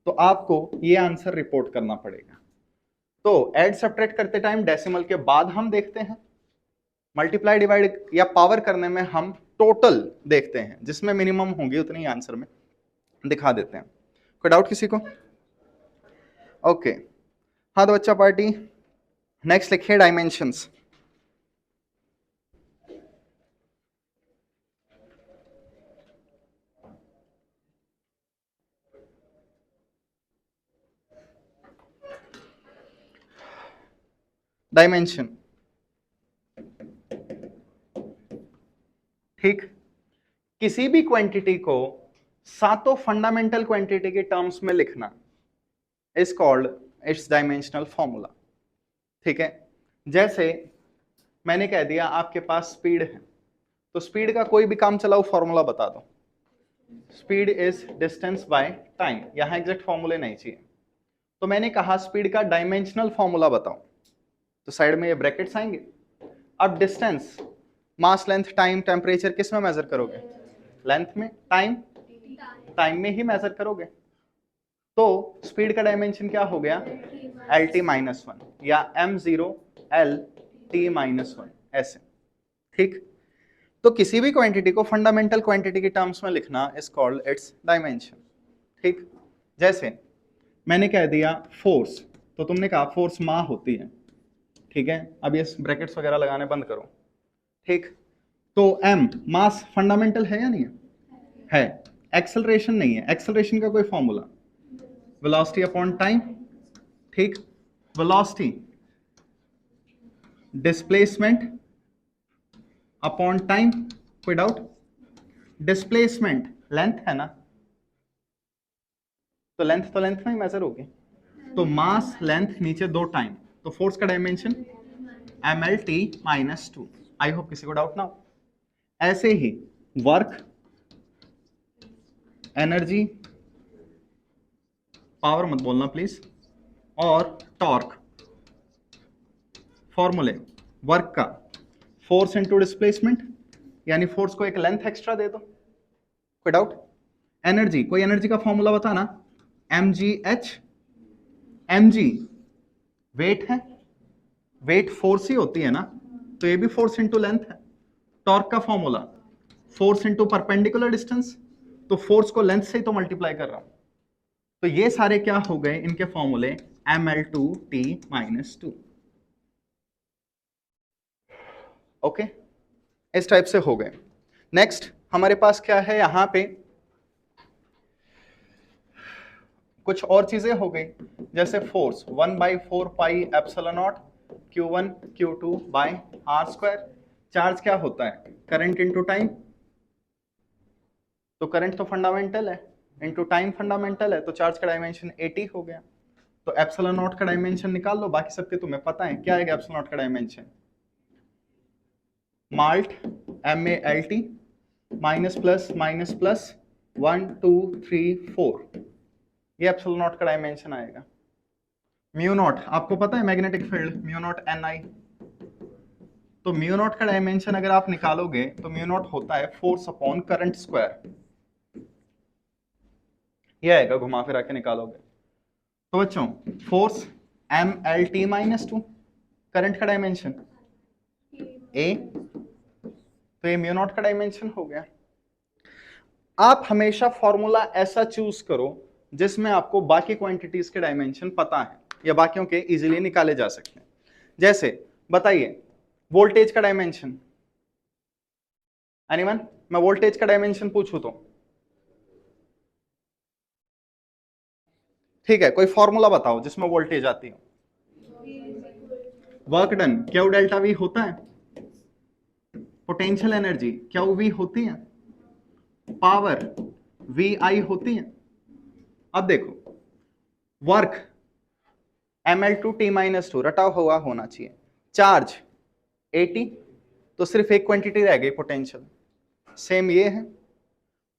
तो आपको ये आंसर रिपोर्ट करना पड़ेगा। तो ऐड सब्ट्रैक्ट करते टाइम डेसिमल के बाद हम देखते हैं, मल्टीप्लाई डिवाइड या पावर करने में हम टोटल देखते हैं, जिसमें मिनिमम होंगी उतनी आंसर में दिखा देते हैं। कोई डाउट किसी को? ओके, हाँ तो बच्चा पार्टी नेक्स्ट लिखिए डायमेंशंस। डायमेंशन, ठीक? किसी भी क्वांटिटी को सातों फंडामेंटल क्वांटिटी के टर्म्स में लिखना is called its dimensional formula, ठीक है? जैसे मैंने कह दिया आपके पास स्पीड है, तो स्पीड का कोई भी काम चलाओ फॉर्मूला बता दो। Speed is distance by time, यहां एग्जैक्ट फॉर्मूले नहीं चाहिए। तो मैंने कहा स्पीड का डायमेंशनल फॉर्मूला बताओ, तो साइड में ये ब्रैकेट्स आएंगे। अब डिस्टेंस, मास, लेंथ, टाइम, टेम्परेचर किस में मेजर करोगे? लेंथ में। टाइम, टाइम में ही मेजर करोगे। तो स्पीड का डायमेंशन क्या हो गया? एल टी माइनस वन, या m0 l t minus one, ऐसे, ठीक? तो किसी भी क्वांटिटी को फंडामेंटल क्वांटिटी के टर्म्स में लिखना इज कॉल्ड इट्स डायमेंशन। ठीक, जैसे मैंने कह दिया फोर्स, तो तुमने कहा फोर्स माँ होती है, ठीक है, अब ये ब्रैकेट्स वगैरह लगाने बंद करो। ठीक, तो m मास फंडामेंटल है या नहीं है? एक्सेलरेशन नहीं है, एक्सेलरेशन का कोई फॉर्मूला, वेलोसिटी अपॉन टाइम। ठीक, वेलोसिटी डिस्प्लेसमेंट अपॉन टाइम, कोई डाउट? डिस्प्लेसमेंट लेंथ है ना, तो लेंथ में ही मेजर होगी, तो मास लेंथ नीचे दो टाइम, तो फोर्स का डायमेंशन mlt-2। आई होप किसी को डाउट ना हो। ऐसे ही वर्क, एनर्जी, पावर मत बोलना प्लीज, और टॉर्क, फॉर्मूले वर्क का फोर्स इंटू डिस्प्लेसमेंट, यानी फोर्स को एक लेंथ एक्स्ट्रा दे दो, कोई डाउट? एनर्जी, कोई एनर्जी का फॉर्मूला बताना, mgh, mg वेट है, वेट फोर्स ही होती है ना, तो ये भी फोर्स इंटू लेंथ है। टॉर्क का formula force into perpendicular distance, तो फोर्स को लेंथ से ही तो मल्टीप्लाई कर रहा हूं, तो ये सारे क्या हो गए इनके फॉर्मूले ml2t-2। ओके, इस टाइप से हो गए। नेक्स्ट हमारे पास क्या है, यहां पे कुछ और चीजें हो गई, जैसे force 1/4 pi epsilon not Q1 Q2 by r²। Charge क्या होता है, करंट इनटू टाइम, तो करंट तो फंडामेंटल है, इनटू टाइम फंडामेंटल है, तो चार्ज का डायमेंशन 80 हो गया। तो एप्सिलॉन नॉट का डायमेंशन निकाल लो, बाकी सबके तुम्हें पता है क्या है एप्सिलॉन नॉट का dimension, malt MALT minus plus 1 2 3 4, ये एप्सिलॉन नॉट का डायमेंशन आएगा। म्यू नॉट आपको पता है magnetic field, mu not NI, तो म्यू नॉट का डायमेंशन अगर आप निकालोगे तो म्यू नॉट होता है फोर्स अपॉन करंट स्क्वायर, ये आएगा, घुमा फिरा के निकालोगे। तो बच्चों फोर्स MLT-2, करंट का डायमेंशन A, तो ये म्यू नॉट का डायमेंशन हो गया। आप हमेशा फॉर्मूला ऐसा चूज करो जिसमें आपको बाकी क्वांटिटीज के डायमेंशन पता है या बाकियों के इजीली निकाले जा सकते हैं। जैसे बताइए वोल्टेज का डायमेंशन, एनीवन? मैं वोल्टेज का डायमेंशन पूछूं तो ठीक है, कोई फॉर्मूला बताओ जिसमें वोल्टेज आती हो। Work done Q delta we होता है, पोटेंशियल एनर्जी क्यू वी होती है, पावर वी आई होती है। अब देखो वर्क ml2t-2 रटा हुआ होना चाहिए, चार्ज 80, तो सिर्फ एक क्वांटिटी रह गई पोटेंशियल, सेम ये है।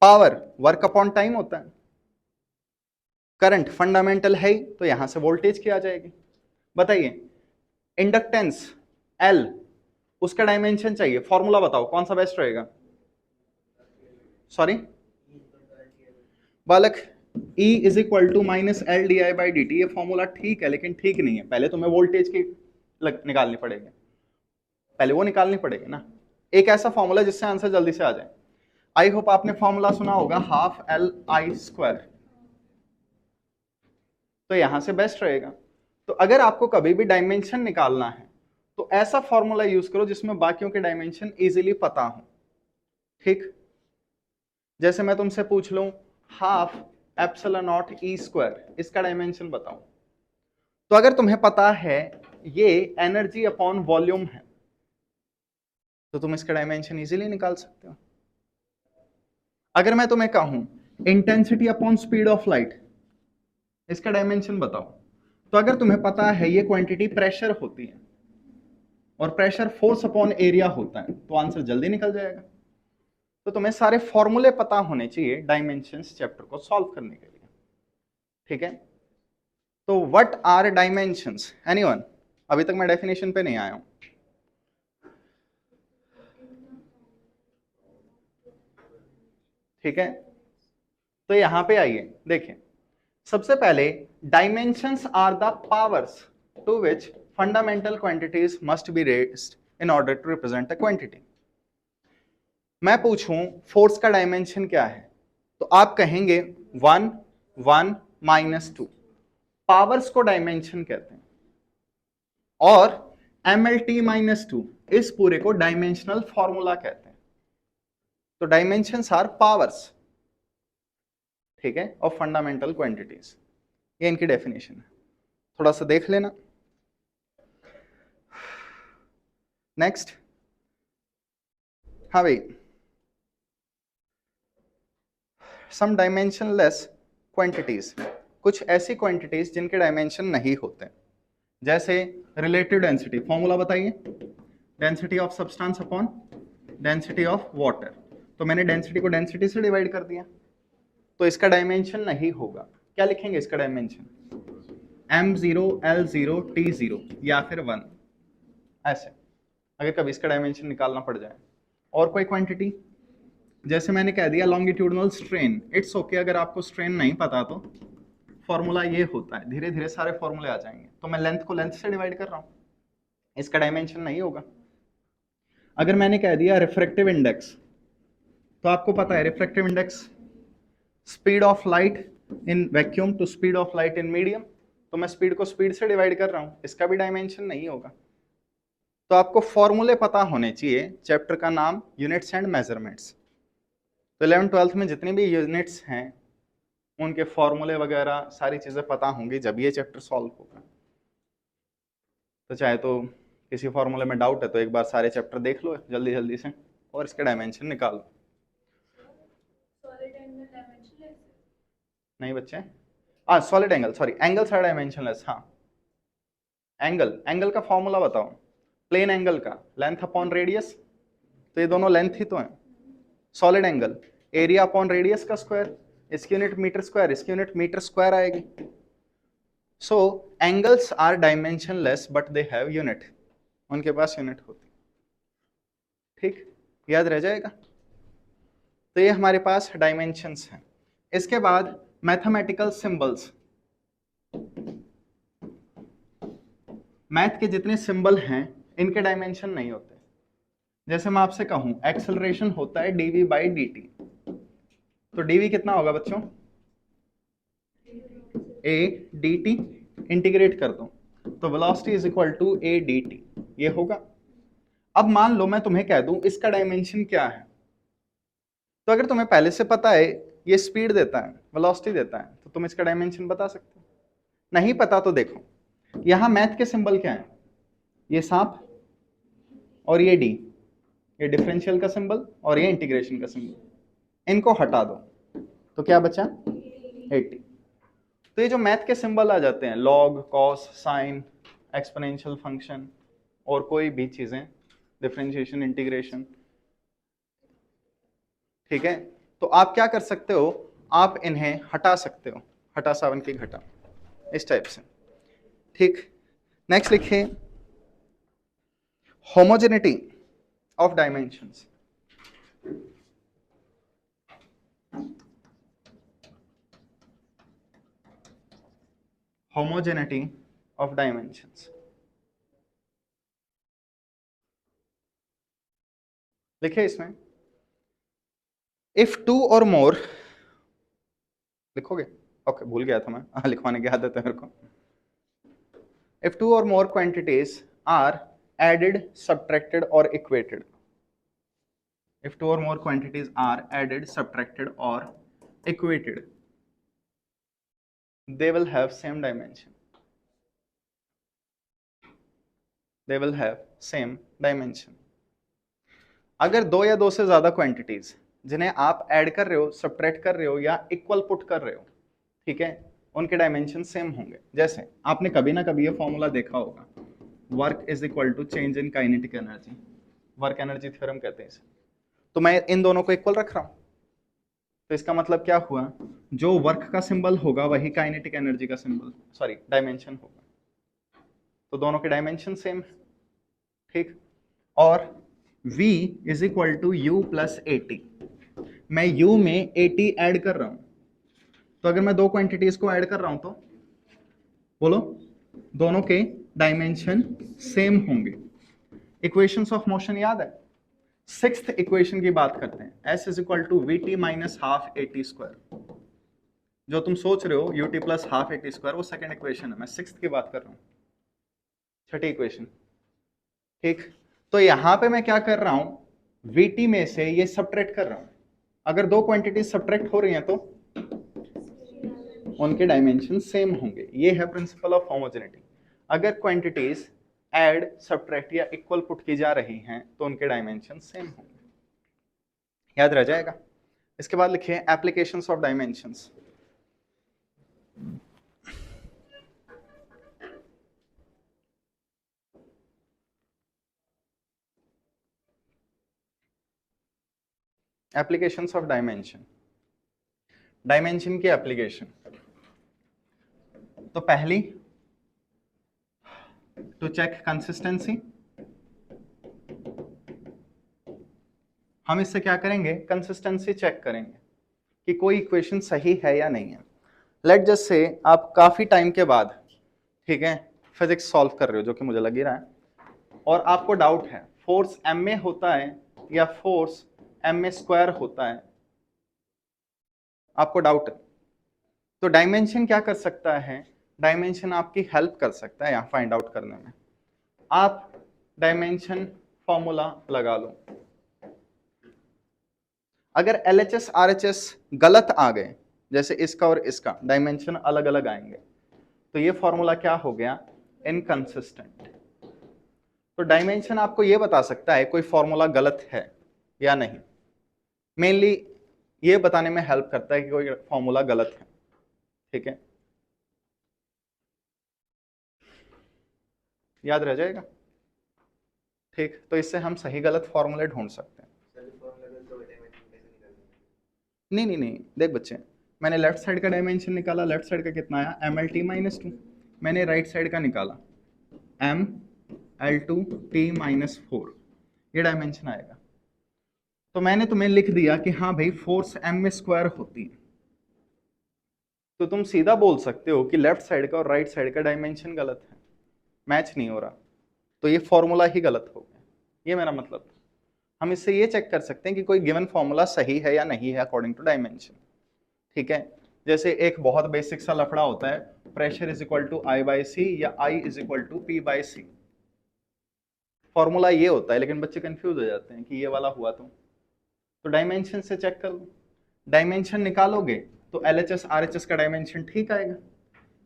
पावर वर्क अपॉन टाइम होता है, करंट फंडामेंटल है ही, तो यहां से वोल्टेज की आ जाएगी। बताइए इंडक्टेंस L, उसका डायमेंशन चाहिए, फॉर्मूला बताओ कौन सा बेस्ट रहेगा? सॉरी बालक, E is equal to minus l d i by d t, ये फॉर्मूला ठीक है लेकिन ठीक नहीं है, पहले तुम्हें वोल्टेज की निकालनी पड़ेगी, पहले वो निकालनी पड़ेगी ना, एक ऐसा फॉर्मूला जिससे आंसर जल्दी से आ जाए। आई होप आपने फॉर्मूला सुना होगा ½ Li², तो यहां से बेस्ट रहेगा। तो अगर आपको कभी भी डायमेंशन निकालना है तो ऐसा फॉर्मूला यूज करो जिसमें बाकियों के डायमेंशन इजीली पता हो। ठीक, जैसे मैं तुमसे पूछ लूं ½ ε0e², इसका डायमेंशन बताओ, तो अगर तुम्हें पता है ये एनर्जी अपॉन वॉल्यूम है तो तुम इसका डायमेंशन इजीली निकाल सकते हो। अगर मैं तुम्हें कहूं intensity upon speed of light, इसका डायमेंशन बताओ, तो अगर तुम्हें पता है ये क्वांटिटी प्रेशर होती है और प्रेशर फोर्स अपॉन एरिया होता है, तो आंसर जल्दी निकल जाएगा। तो तुम्हें सारे फॉर्मूले पता होने चाहिए डायमेंशंस चैप्टर को सॉल्व करने के लिए। ठीक है, तो व्हाट आर डायमेंशंस, एनीवन? अभी तक मैं डेफिनेशन पे नहीं आया हूं। ठीक है, तो यहां पे आइए देखिए, सबसे पहले dimensions are the powers to which fundamental quantities must be raised in order to represent a quantity. मैं पूछूं फोर्स का डायमेंशन क्या है, तो आप कहेंगे 1 1 -2। पावर्स को डायमेंशन कहते हैं, और MLT-2 इस पूरे को डायमेंशनल फॉर्मूला कहते हैं। तो डायमेंशंस आर पावर्स, ठीक है, ऑफ फंडामेंटल क्वांटिटीज। ये इनकी डेफिनेशन है, थोड़ा सा देख लेना। नेक्स्ट, हाँ भाई, सम डायमेंशनलेस क्वांटिटीज, कुछ ऐसी क्वांटिटीज जिनके डायमेंशन नहीं होते, जैसे रिलेटिव डेंसिटी। फॉर्मूला बताइए, density of substance upon density of water. तो मैंने डेंसिटी को डेंसिटी से डिवाइड कर दिया, तो इसका डायमेंशन नहीं होगा। क्या लिखेंगे इसका डायमेंशन? M0 L0 T0 या फिर 1, ऐसे, अगर कभी इसका डायमेंशन निकालना पड़ जाए। और कोई क्वांटिटी, जैसे मैंने कह दिया लॉन्गिट्यूडनल स्ट्रेन, इट्स ओके, अगर आपको स्ट्रेन नहीं पता तो फॉर्मूला ये होता है, धीरे धीरे सारे फॉर्मूले आ जाएंगे। तो मैं लेंथ को लेंथ से डिवाइड कर रहा हूं, इसका डायमेंशन नहीं होगा। अगर मैंने कह दिया रिफ्रैक्टिव इंडेक्स, तो आपको पता है refractive index speed of light in vacuum to speed of light in medium, तो मैं स्पीड को स्पीड से डिवाइड कर रहा हूं, इसका भी डायमेंशन नहीं होगा। तो आपको फॉर्मूले पता होने चाहिए। चैप्टर का नाम यूनिट्स एंड मेजरमेंट्स। तो 11th-12th में जितनी भी यूनिट्स हैं उनके फॉर्मूले वगैरह सारी चीजें पता होंगी जब ये चैप्टर सॉल्व होगा। तो चाहे तो किसी फॉर्मूले में डाउट है तो एक बार सारे चैप्टर देख लो जल्दी जल्दी से और इसके डायमेंशन निकालो। नहीं बच्चे, solid angle, sorry, angles are dimensionless. हाँ, एंगल का फॉर्मूला बताओ। प्लेन एंगल का लेंथ अपॉन रेडियस, तो ये दोनों लेंथ ही तो हैं। Solid angle area upon radius का स्क्वायर, इसकी यूनिट मीटर स्क्वायर, इसकी यूनिट मीटर स्क्वायर आएगी। So angles are dimensionless but they have unit, उनके पास यूनिट होती, ठीक, याद रह जाएगा। तो ये हमारे पास डायमेंशंस हैं। इसके बाद मैथमेटिकल सिंबल्स, मैथ के जितने सिंबल हैं इनके डायमेंशन नहीं होते। जैसे मैं आपसे कहूं एक्सेलरेशन होता है dv/dt, तो dv कितना होगा बच्चों? a dt, इंटीग्रेट कर दो तो velocity is equal to a dt, ये होगा। अब मान लो मैं तुम्हें कह दूं इसका डायमेंशन क्या है, तो अगर तुम्हें पहले से पता है ये स्पीड देता है, वेलोसिटी देता है, तो तुम इसका डायमेंशन बता सकते हो। नहीं पता तो देखो, यहां मैथ के सिंबल क्या है? ये सांप और ये डी, ये डिफरेंशियल का सिंबल और ये इंटीग्रेशन का सिंबल। इनको हटा दो तो क्या बचा? 80। तो ये जो मैथ के सिंबल आ जाते हैं, log, cos, sine, exponential function और कोई भी चीजें, डिफरेंशिएशन, इंटीग्रेशन, ठीक है, तो आप क्या कर सकते हो, आप इन्हें हटा सकते हो, हटा सावन की घटा, इस टाइप से, ठीक। नेक्स्ट लिखिए homogeneity of dimensions. Homogeneity of dimensions लिखिए इसमें, इफ टू और मोर, लिखोगे? ओके, भूल गया था मैं, लिखवाने की आदत है मेरे को। If two or more quantities are added, subtracted or equated, if two or more quantities are added, subtracted or equated, they will have same dimension, they will have same dimension। अगर दो या दो से ज्यादा क्वांटिटीज जिन्हें आप add कर रहे हो, सब्ट्रैक्ट कर रहे हो या इक्वल पुट कर रहे हो, ठीक है, उनके डायमेंशन सेम होंगे। जैसे आपने कभी ना कभी ये फॉर्मूला देखा होगा, work is equal to change in kinetic energy, work energy theorem कहते हैं इसे। तो मैं इन दोनों को इक्वल रख रहा हूं, तो इसका मतलब क्या हुआ, जो वर्क का सिंबल होगा वही काइनेटिक एनर्जी का सिंबल, सॉरी डायमेंशन होगा, तो दोनों के डायमेंशन सेम है, ठीक। और v is equal to u plus 80, मैं u में 80 ऐड कर रहा हूं, तो अगर मैं दो क्वांटिटीज को ऐड कर रहा हूं तो बोलो दोनों के डायमेंशन सेम होंगे। इक्वेशंस ऑफ मोशन याद है, सिक्स्थ इक्वेशन की बात करते हैं, s is equal to v t minus half a t square. जो तुम सोच रहे हो u t plus half a t square वो सेकंड इक्वेशन है, मैं सिक्स्थ की बात कर रहा हूं, छठी इक्वेशन। ठीक, तो यहां पे मैं क्या कर रहा हूं, वीटी में से ये सब्ट्रैक्ट कर रहा हूं। अगर दो क्वांटिटी सब्ट्रैक्ट हो रही हैं तो उनके डायमेंशन सेम होंगे, ये है प्रिंसिपल ऑफ होमोजेनिटी। अगर क्वांटिटीज ऐड सब्ट्रैक्ट या इक्वल पुट की जा रही हैं तो उनके डायमेंशन सेम होंगे, याद रह जाएगा। इसके बाद लिखिए applications of dimensions. Applications of dimension, dimension की एप्लीकेशन। तो पहली, टू चेक कंसिस्टेंसी, हम इससे क्या करेंगे, कंसिस्टेंसी चेक करेंगे कि कोई इक्वेशन सही है या नहीं है। लेट जस्ट से आप काफी टाइम के बाद, ठीक है, फिजिक्स सॉल्व कर रहे हो, जो कि मुझे लग ही रहा है, और आपको डाउट है फोर्स एम में होता है या फोर्स एम में स्क्वायर होता है, आपको डाउट है, तो डायमेंशन क्या कर सकता है, डायमेंशन आपकी हेल्प कर सकता है यहां फाइंड आउट करने में। आप डायमेंशन फॉर्मूला लगा लो, अगर LHS RHS गलत आ गए, जैसे इसका और इसका डायमेंशन अलग अलग आएंगे, तो ये फॉर्मूला क्या हो गया, इनकंसिस्टेंट। तो डायमेंशन आपको ये बता सकता है कोई फॉर्मूला गलत है या नहीं, मेनली ये बताने में हेल्प करता है कि कोई फॉर्मूला गलत है, ठीक है, याद रह जाएगा। ठीक, तो इससे हम सही गलत फॉर्मूले ढूंढ सकते हैं। नहीं नहीं नहीं, देख बच्चे, मैंने लेफ्ट साइड का डायमेंशन निकाला, लेफ्ट साइड का कितना आया, m l t minus two. मैंने राइट साइड का निकाला, m l two t minus four, ये डायमेंशन आएगा। तो मैंने तुम्हें लिख दिया कि हाँ भाई फोर्स एम में स्क्वायर होती है, तो तुम सीधा बोल सकते हो कि लेफ्ट साइड का और राइट साइड का डायमेंशन गलत है, मैच नहीं हो रहा, तो ये फॉर्मूला ही गलत हो गया, ये मेरा मतलब था। हम इससे ये चेक कर सकते हैं कि कोई गिवन फॉर्मूला सही है या नहीं है अकॉर्डिंग टू डायमेंशन, ठीक है। जैसे एक बहुत बेसिक सा लफड़ा होता है, pressure is equal to I by C या I is equal to P by C, formula ये होता है, लेकिन बच्चे कंफ्यूज हो जाते हैं कि ये वाला हुआ तो डायमेंशन से चेक कर लो, डायमेंशन निकालोगे तो LHS RHS का डायमेंशन ठीक आएगा,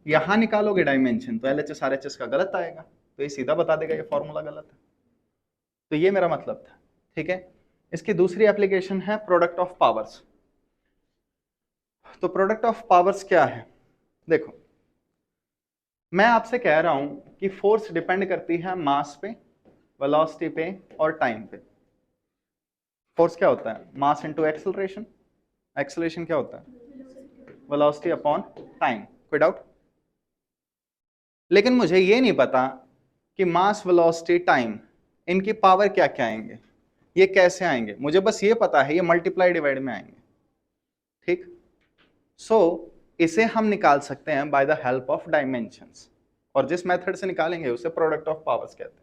यहां निकालोगे डायमेंशन तो LHS RHS का गलत आएगा, तो ये सीधा बता देगा ये फॉर्मूला गलत है। तो ये मेरा मतलब था, ठीक है। इसकी दूसरी एप्लीकेशन है प्रोडक्ट ऑफ पावर्स। तो प्रोडक्ट ऑफ पावर्स क्या है, देखो मैं आपसे कह रहा हूं कि फोर्स डिपेंड करती है मास पे, वेलोसिटी पे और टाइम पे। फोर्स क्या होता है, मास इनटू एक्सेलरेशन, एक्सेलरेशन क्या होता है, वेलोसिटी अपॉन टाइम, कोई डाउट। लेकिन मुझे ये नहीं पता कि मास, वेलोसिटी, टाइम, इनकी पावर क्या क्या आएंगे, ये कैसे आएंगे, मुझे बस ये पता है ये मल्टीप्लाई डिवाइड में आएंगे, ठीक। सो इसे हम निकाल सकते हैं by the help of dimensions, और जिस मेथड से निकालेंगे उसे प्रोडक्ट ऑफ पावर्स कहते हैं।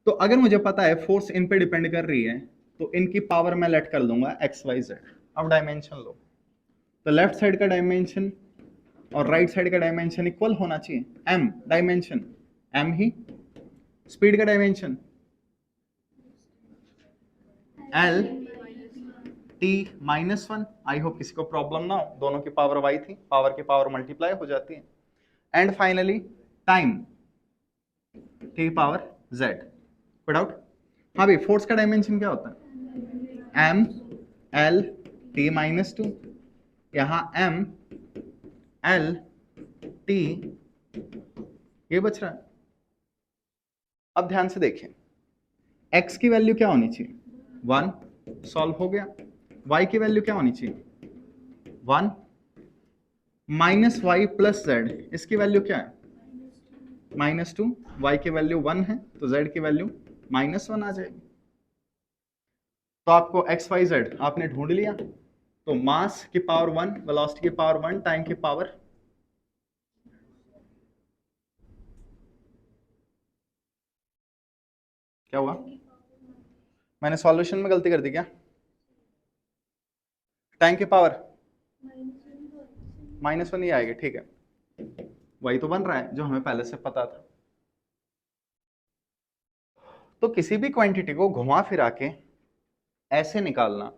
तो अगर मुझे पता है फोर्स इन पे डिपेंड कर रही है, तो इनकी पावर मैं लेट कर दूंगा एक्स वाई जेड। अब डायमेंशन लो, तो लेफ्ट साइड का डायमेंशन और राइट साइड का डायमेंशन इक्वल होना चाहिए, एम डायमेंशन एम ही, स्पीड का dimension L t minus one. I hope किसी को प्रॉब्लम ना हो, दोनों की पावर वाई थी, पावर की पावर मल्टीप्लाई हो जाती है। And finally time T power Z, कोई डाउट। हाँ भाई, फोर्स का डायमेंशन क्या होता है, M l t minus to, यहां एम एल टी, ये बच रहा है। अब ध्यान से देखिए, x की वैल्यू क्या होनी चाहिए, 1, सॉल्व हो गया। y की वैल्यू क्या होनी चाहिए, 1, माइनस वाई प्लस जेड, इसकी वैल्यू क्या है, -2, y की वैल्यू 1 है तो z की वैल्यू -1 आ जाएगी। तो आपको x y z आपने ढूंढ लिया, तो मास की पावर 1, वेलोसिटी की पावर 1, टाइम की पावर, क्या हुआ, मैंने सॉल्यूशन में गलती कर दी क्या? टैंक की पावर -1 ही आएगी, ठीक है, वही तो बन रहा है जो हमें पहले से पता था। तो किसी भी क्वांटिटी को घुमा फिरा के ऐसे निकालना,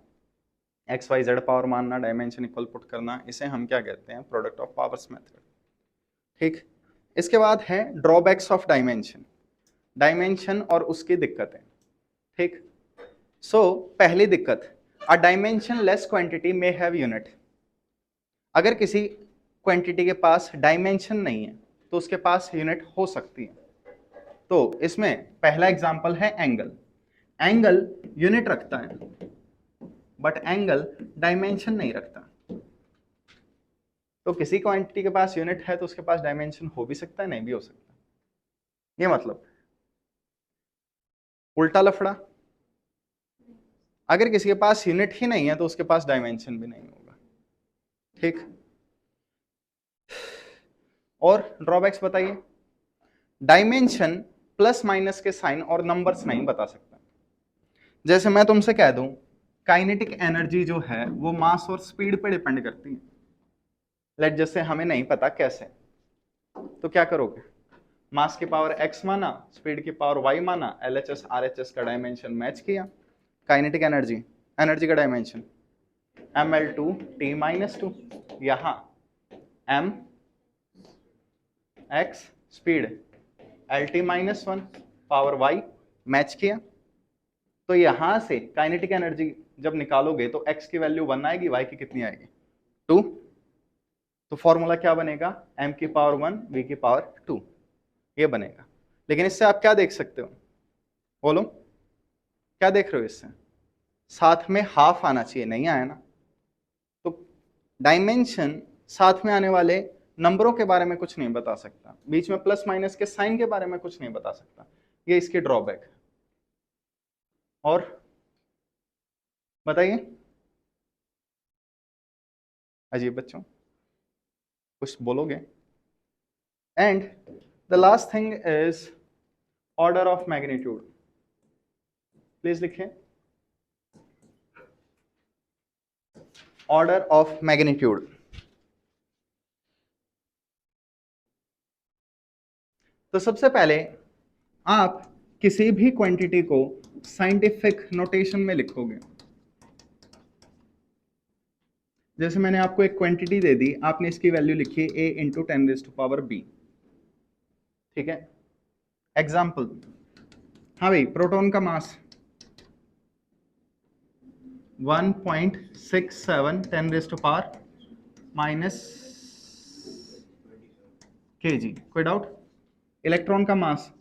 एक्स वाई जेड पावर मानना, डायमेंशन इक्वल पुट करना, इसे हम क्या कहते हैं? Product of powers method. ठीक, इसके बाद है ड्रॉबैक्स ऑफ डायमेंशन, डायमेंशन और उसकी दिक्कतें। ठीक, सो पहली दिक्कत, अ dimension less quantity may have unit. अगर किसी क्वांटिटी के पास डायमेंशन नहीं है तो उसके पास यूनिट हो सकती है। तो इसमें पहला एग्जांपल है एंगल। एंगल यूनिट रखता है बट एंगल डायमेंशन नहीं रखता। तो किसी क्वांटिटी के पास यूनिट है तो उसके पास डायमेंशन हो भी सकता है, नहीं भी हो सकता। ये मतलब उल्टा लफड़ा, अगर किसी के पास यूनिट ही नहीं है तो उसके पास डायमेंशन भी नहीं होगा। ठीक, और ड्रॉबैक्स बताइए। डायमेंशन प्लस माइनस के साइन और नंबर्स नहीं बता सकता। जैसे मैं तुमसे कह दूं काइनेटिक एनर्जी जो है वो मास और स्पीड पे डिपेंड करती है, लेट जैसे हमें नहीं पता कैसे, तो क्या करोगे? मास की पावर x माना, स्पीड की पावर y माना, LHS RHS का डायमेंशन मैच किया, काइनेटिक एनर्जी, एनर्जी का डायमेंशन mL2T-2, यहां m x speed LT-1 power y match किया। तो यहां से काइनेटिक एनर्जी जब निकालोगे तो x की वैल्यू 1 आएगी, y की कितनी आएगी? 2। तो फॉर्मूला क्या बनेगा? m की पावर 1 v की पावर 2, ये बनेगा। लेकिन इससे आप क्या देख सकते हो? बोलो, क्या देख रहे हो इससे? साथ में हाफ आना चाहिए, नहीं आया ना। तो डायमेंशन साथ में आने वाले नंबरों के बारे में कुछ नहीं बता सकता, बीच में प्लस माइनस के साइन के बारे में कुछ नहीं बता सकता, ये इसकी ड्रॉबैक है। और बताइए अजीब बच्चों, कुछ बोलोगे? And the last thing is order of magnitude. Please लिखिए, ऑर्डर ऑफ मैग्नीट्यूड। तो सबसे पहले आप किसी भी क्वांटिटी को साइंटिफिक नोटेशन में लिखोगे। जैसे मैंने आपको एक क्वांटिटी दे दी, आपने इसकी वैल्यू लिखी a इंटू 10⁻⁵ ठीक है। एग्जाम्पल, हाँ भाई, प्रोटॉन का मास 1.67 10⁻⁻⁻, kg, कोई डाउट? इलेक्ट्रॉन का मास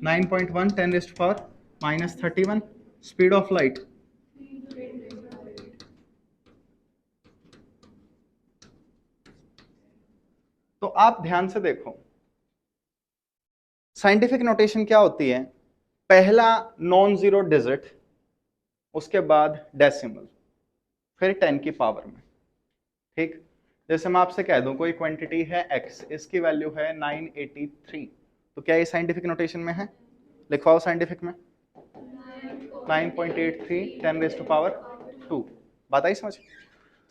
9.1 10⁻⁻31, स्पीड ऑफ लाइट 3. तो आप ध्यान से देखो, साइंटिफिक नोटेशन क्या होती है? पहला नॉन जीरो डिजिट, उसके बाद डेसिमल, फिर 10 की पावर में। ठीक, जैसे मैं आपसे कह दूं कोई क्वांटिटी है x, इसकी वैल्यू है 983, तो क्या ये साइंटिफिक नोटेशन में है? लिखवाओ साइंटिफिक में, 9.83 10⁻²। बात आई समझ?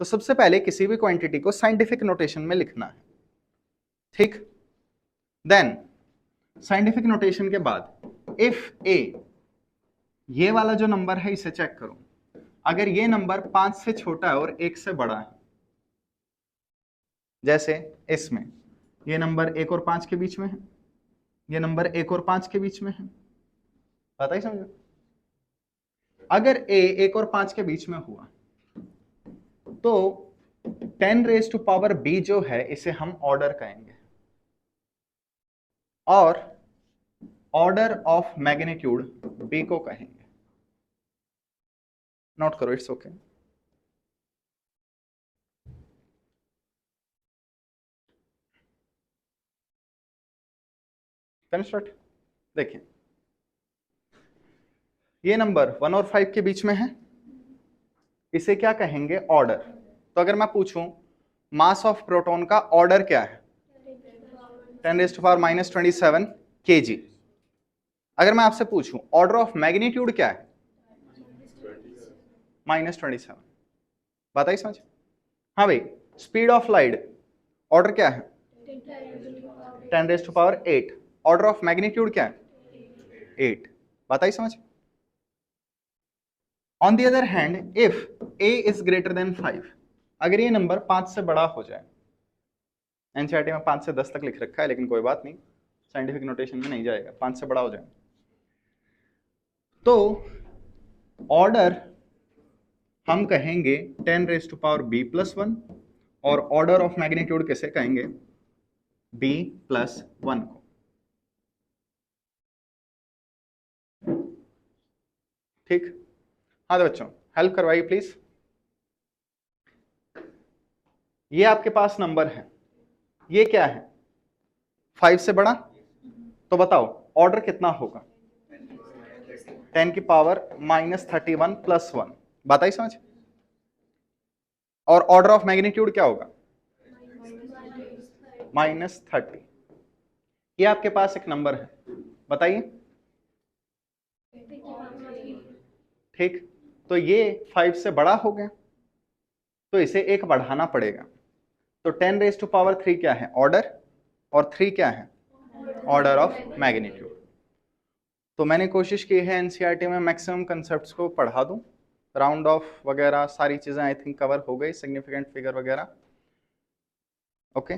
तो सबसे पहले किसी भी क्वांटिटी को साइंटिफिक नोटेशन में लिखना है। ठीक, देन साइंटिफिक नोटेशन के बाद इफ a, ये वाला जो नंबर है इसे चेक करो, अगर ये नंबर 5 से छोटा है और 1 से बड़ा है, जैसे इसमें ये नंबर 1 और 5 के बीच में है, ये नंबर 1 और 5 के बीच में है, पता ही समझो। अगर a 1 और 5 के बीच में हुआ तो 10⁻⁵ जो है इसे हम ऑर्डर कहेंगे, और ऑर्डर ऑफ मैग्नीट्यूड b को कहेंगे। नोट करो, इट्स ओके। स्टार्ट। देखिए, ये नंबर 1 और 5 के बीच में है, इसे क्या कहेंगे? ऑर्डर। तो अगर मैं पूछूं मास ऑफ प्रोटॉन का ऑर्डर क्या है? 10⁻⁻27 kg। अगर मैं आपसे पूछूं ऑर्डर ऑफ मैग्नीट्यूड क्या है, -27, बात आई समझ। हाँ भाई, स्पीड ऑफ लाइट ऑर्डर क्या है, 10⁸8, ऑर्डर ऑफ मैग्नीट्यूड क्या है, 8, बात आई समझ। On the other hand if a is greater than 5, अगर ये नंबर 5 से बड़ा हो जाए, एनसीईआरटी में 5 से 10 तक लिख रखा है लेकिन कोई बात नहीं, साइंटिफिक नोटेशन में नहीं जाएगा, 5 से बड़ा हो जाए, तो ऑर्डर हम कहेंगे 10⁻b+1 और ऑर्डर ऑफ मैग्नीट्यूड कैसे कहेंगे, b+1 को। ठीक, हाँ तो बच्चों हेल्प करवाइए प्लीज। ये आपके पास नंबर है, ये क्या है, 5 से बड़ा, तो बताओ ऑर्डर कितना होगा, 10⁻31 + 1, बात आई समझ। और ऑर्डर ऑफ मैग्नीट्यूड क्या होगा, -30। ये आपके पास एक नंबर है, बताइए। ठीक, तो ये 5 से बड़ा हो गया, तो इसे एक बढ़ाना पड़ेगा, तो 10⁻³ क्या है, ऑर्डर, और 3 क्या है, ऑर्डर ऑफ मैग्नीट्यूड। तो मैंने कोशिश की है एनसीईआरटी में मैक्सिमम कंसेप्ट्स को पढ़ा दूं, राउंड ऑफ वगैरह सारी चीजें आई थिंक कवर हो गई, सिग्निफिकेंट फिगर वगैरह, ओके।